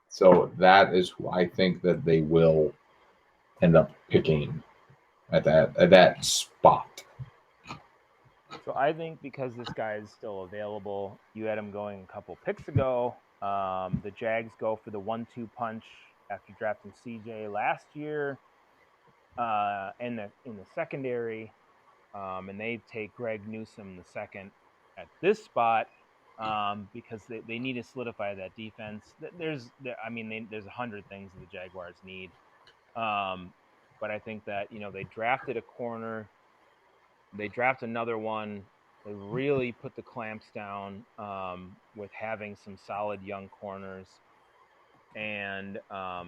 So that is who I think that they will end up picking at that spot. So I think because this guy is still available, you had him going a couple picks ago. The Jags go for the 1-2 punch after drafting CJ last year in the secondary, and they take Greg Newsome the second at this spot. Because they need to solidify that defense. There's 100 things that the Jaguars need. But I think that, they drafted a corner. They draft another one. They really put the clamps down with having some solid young corners. And I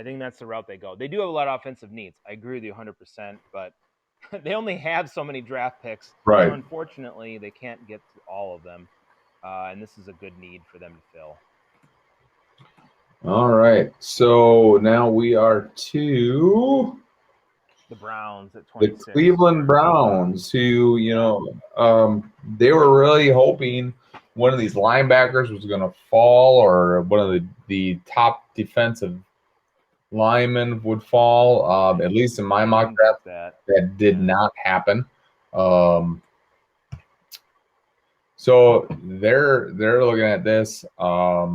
think that's the route they go. They do have a lot of offensive needs. I agree with you 100%, but they only have so many draft picks. Right. So unfortunately, they can't get to all of them. And this is a good need for them to fill. All right. So now we are to the Browns at 26. The Cleveland Browns, who, they were really hoping one of these linebackers was going to fall, or one of the top defensive linemen would fall. At least in my mock draft, that did not happen. So they're looking at this. What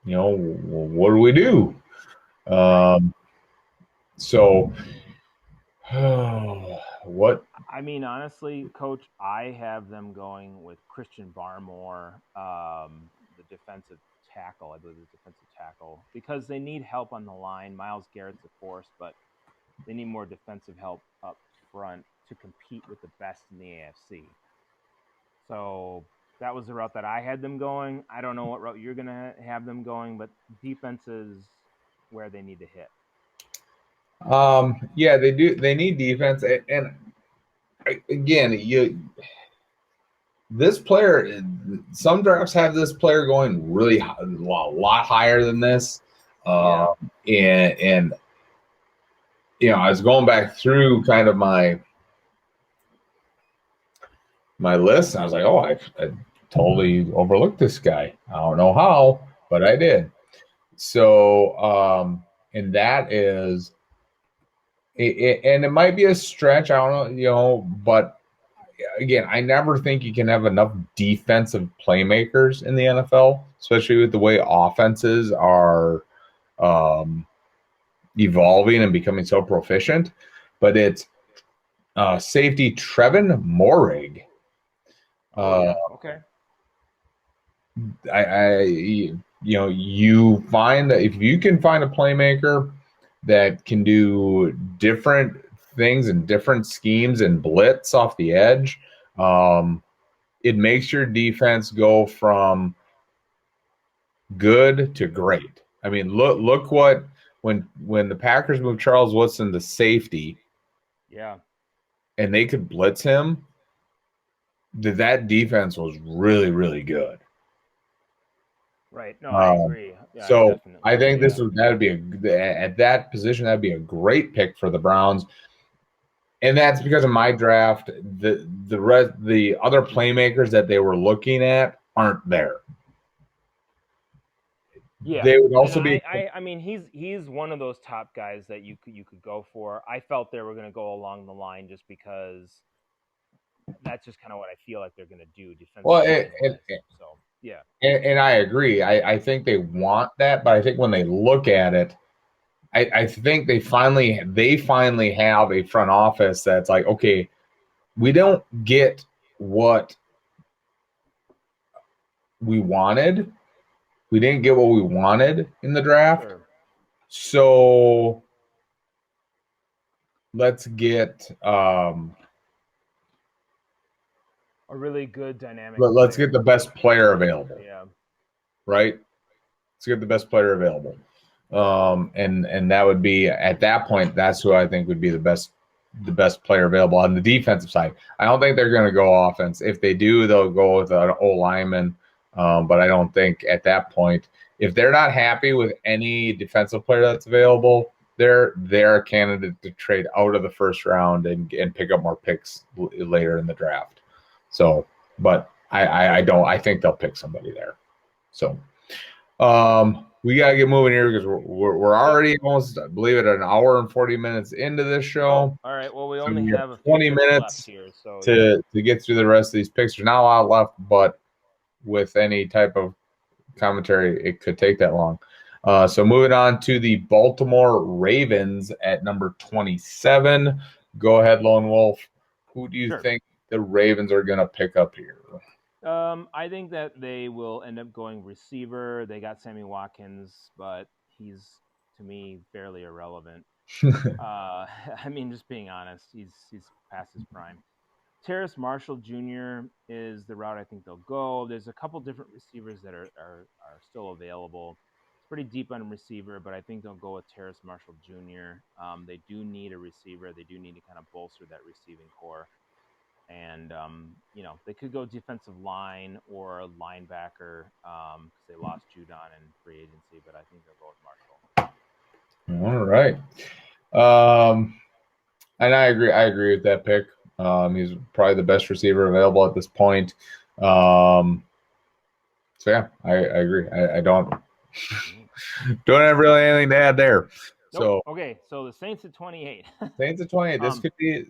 do we do? So what? I mean, honestly, Coach, I have them going with Christian Barmore, the defensive tackle. I believe the defensive tackle, because they need help on the line. Myles Garrett's a force, but they need more defensive help up front to compete with the best in the AFC. So that was the route that I had them going. I don't know what route you're going to have them going, but defense is where they need to hit. Yeah, they do. They need defense, and again, this player. Some drafts have this player going really a lot higher than this, and I was going back through kind of my list, and I was like, oh, I totally overlooked this guy. I don't know how, but I did. So, and that is. And it might be a stretch, I don't know, but again, I never think you can have enough defensive playmakers in the NFL, especially with the way offenses are evolving and becoming so proficient. But it's safety Trevin Moehrig. Okay. You find that if you can find a playmaker that can do different things and different schemes and blitz off the edge, it makes your defense go from good to great. I mean, look what when the Packers moved Charles Woodson to safety, and they could blitz him, that defense was really, really good. Right. No, I agree. Yeah, so I think that'd be at that position, that'd be a great pick for the Browns. And that's because of my draft. The other playmakers that they were looking at aren't there. Yeah, they would also be. I mean, he's one of those top guys that you could go for. I felt they were going to go along the line just because that's just kind of what I feel like they're going to do defensively. Well, and I agree. I think they want that, but I think when they look at it, I think they finally have a front office that's like, okay, we don't get what we wanted. We didn't get what we wanted in the draft. Sure. So let's get a really good dynamic. Let's get the best player available. Yeah. Right? Let's get the best player available. And that would be, at that point, that's who I think would be the best player available on the defensive side. I don't think they're going to go offense. If they do, they'll go with an O-lineman. But I don't think at that point, if they're not happy with any defensive player that's available, they're a candidate to trade out of the first round and pick up more picks later in the draft. So, but I think they'll pick somebody there. So, we got to get moving here because we're already almost, I believe it, an hour and 40 minutes into this show. All right. Well, we only have 20 minutes here, so to get through the rest of these picks. There's not a lot left, but with any type of commentary, it could take that long. So moving on to the Baltimore Ravens at number 27. Go ahead, Lone Wolf. Who do you think the Ravens are going to pick up here? I think that they will end up going receiver. They got Sammy Watkins, but he's, to me, fairly irrelevant. I mean, just being honest, he's past his prime. Terrace Marshall Jr. is the route I think they'll go. There's a couple different receivers that are still available. It's pretty deep on receiver, but I think they'll go with Terrace Marshall Jr. They do need a receiver. They do need to kind of bolster that receiving core. And, they could go defensive line or linebacker because they lost Judon in free agency, but I think they'll go with Marshall. All right. And I agree with that pick. He's probably the best receiver available at this point. So yeah, I agree. I don't have really anything to add there. Nope. So Okay, so the Saints at 28. Saints at 28. This could be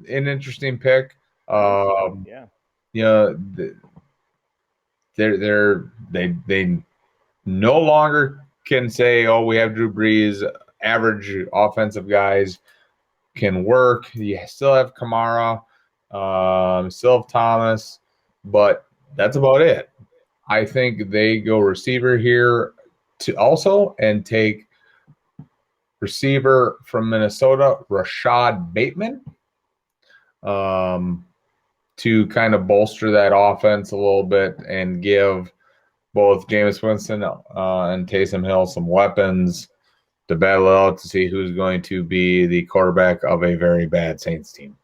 an interesting pick. Yeah. You know, they no longer can say, oh, we have Drew Brees. Average offensive guys can work. You still have Kamara, still have Thomas, but that's about it. I think they go receiver here to also and take receiver from Minnesota, Rashad Bateman, to kind of bolster that offense a little bit and give both Jameis Winston and Taysom Hill some weapons to battle out to see who's going to be the quarterback of a very bad Saints team.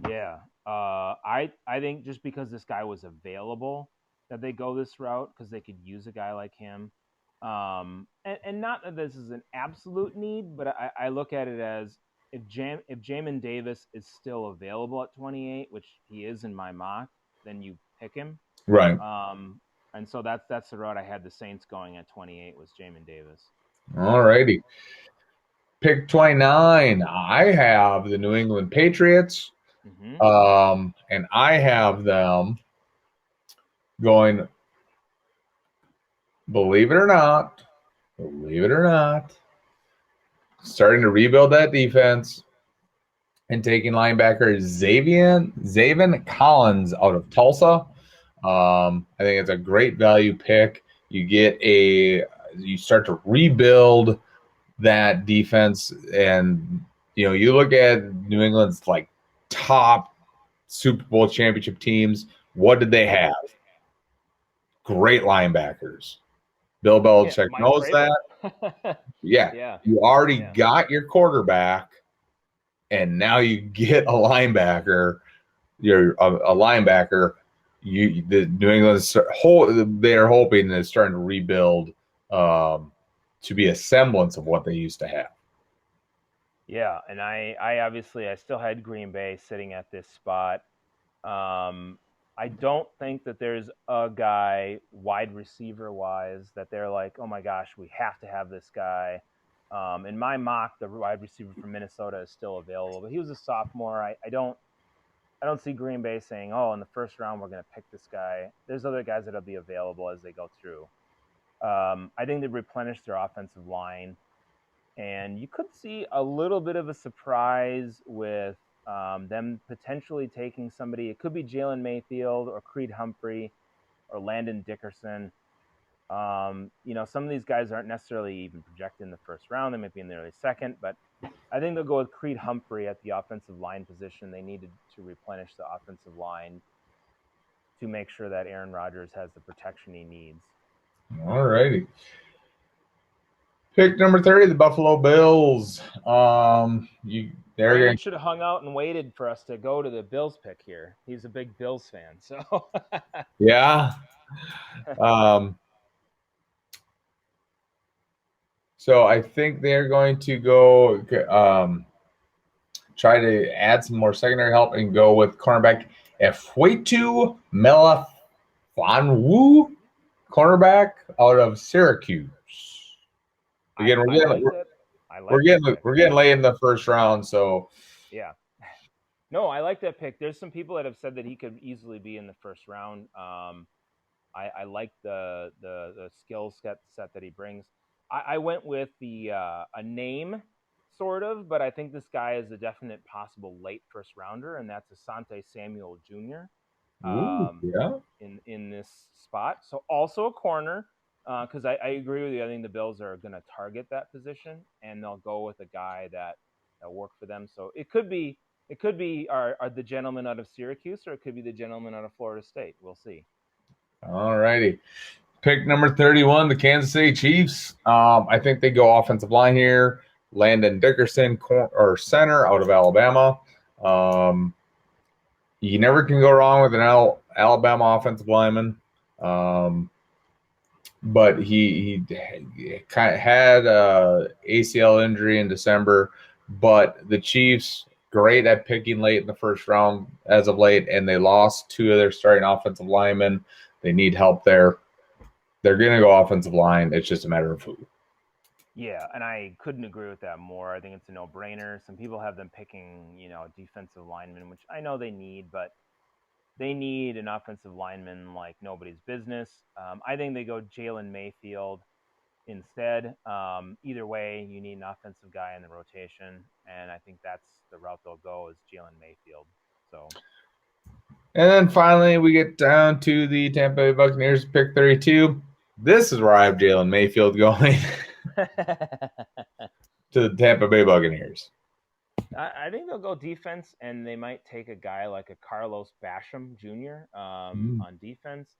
Yeah. I think just because this guy was available that they go this route because they could use a guy like him. And not that this is an absolute need, but I look at it as if Jamin Davis is still available at 28, which he is in my mock, then you pick him. Right. And so that's the route I had the Saints going at 28 was Jamin Davis. All righty. Pick 29. I have the New England Patriots. And I have them going, believe it or not, starting to rebuild that defense and taking linebacker Zaven Collins out of Tulsa. I think it's a great value pick. You start to rebuild that defense, and you look at New England's like top Super Bowl championship teams. What did they have? Great linebackers. Bill Belichick knows that. Yeah. You already got your quarterback, and now you get a linebacker. You're a linebacker. The New England, they're hoping that it's starting to rebuild to be a semblance of what they used to have. Yeah, and I obviously I still had Green Bay sitting at this spot. I don't think that there's a guy wide receiver wise that they're like, oh my gosh, we have to have this guy. In my mock, the wide receiver from Minnesota is still available, but he was a sophomore. I don't see Green Bay saying, oh, in the first round we're going to pick this guy. There's other guys that'll be available as they go through. I think they replenish their offensive line. And you could see a little bit of a surprise with them potentially taking somebody. It could be Jalen Mayfield or Creed Humphrey or Landon Dickerson. Some of these guys aren't necessarily even projected in the first round. They might be in the early second, but I think they'll go with Creed Humphrey at the offensive line position. They needed to replenish the offensive line to make sure that Aaron Rodgers has the protection he needs. All righty. Pick number 30, the Buffalo Bills. Brandon should have hung out and waited for us to go to the Bills pick here. He's a big Bills fan, so yeah. So I think they're going to go try to add some more secondary help and go with cornerback Efwetu Melifonwu, cornerback out of Syracuse. Again, we're getting late in the first round, so yeah. No, I like that pick. There's some people that have said that he could easily be in the first round. I like the skill set that he brings. I went with a name sort of, but I think this guy is a definite possible late first rounder, and that's Asante Samuel Jr. In this spot. So also a corner. Because I agree with you. I think the Bills are going to target that position, and they'll go with a guy that work for them. So it could be the gentleman out of Syracuse, or it could be the gentleman out of Florida State. We'll see. All righty. Pick number 31, the Kansas City Chiefs. I think they go offensive line here. Landon Dickerson, or center out of Alabama. You never can go wrong with an Alabama offensive lineman. But he kind of had a ACL injury in December. But the Chiefs great at picking late in the first round as of late, and they lost 2 of their starting offensive linemen. They need help there. They're going to go offensive line. It's just a matter of who. Yeah, and I couldn't agree with that more. I think it's a no-brainer. Some people have them picking, defensive linemen, which I know they need, but they need an offensive lineman like nobody's business. I think they go Jalen Mayfield instead. Either way, you need an offensive guy in the rotation, and I think that's the route they'll go is Jalen Mayfield. So, and then finally, we get down to the Tampa Bay Buccaneers pick 32. This is where I have Jalen Mayfield going to the Tampa Bay Buccaneers. I think they'll go defense, and they might take a guy like a Carlos Basham Jr. On defense,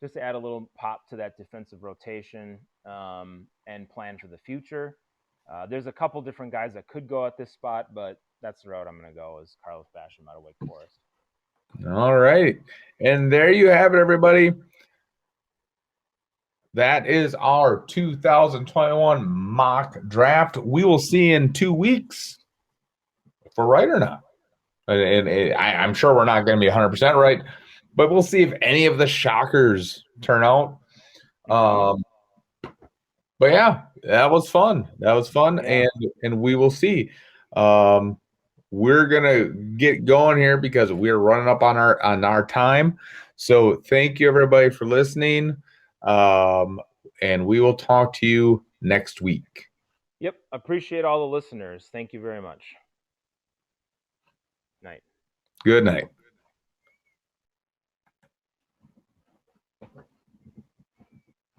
just to add a little pop to that defensive rotation and plan for the future. There's a couple different guys that could go at this spot, but that's the route I'm going to go is Carlos Basham out of Wake Forest. All right. And there you have it, everybody. That is our 2021 mock draft. We will see in 2 weeks if we're right or not. And I'm sure we're not going to be 100% right, but we'll see if any of the shockers turn out. But yeah, that was fun. Yeah. And we will see. We're gonna get going here because we're running up on our time. So thank you everybody for listening. And we will talk to you next week. Yep, appreciate all the listeners. Thank you very much. Night. Good night.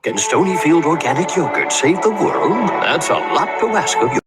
Can Stonyfield Organic Yogurt save the world? That's a lot to ask of you.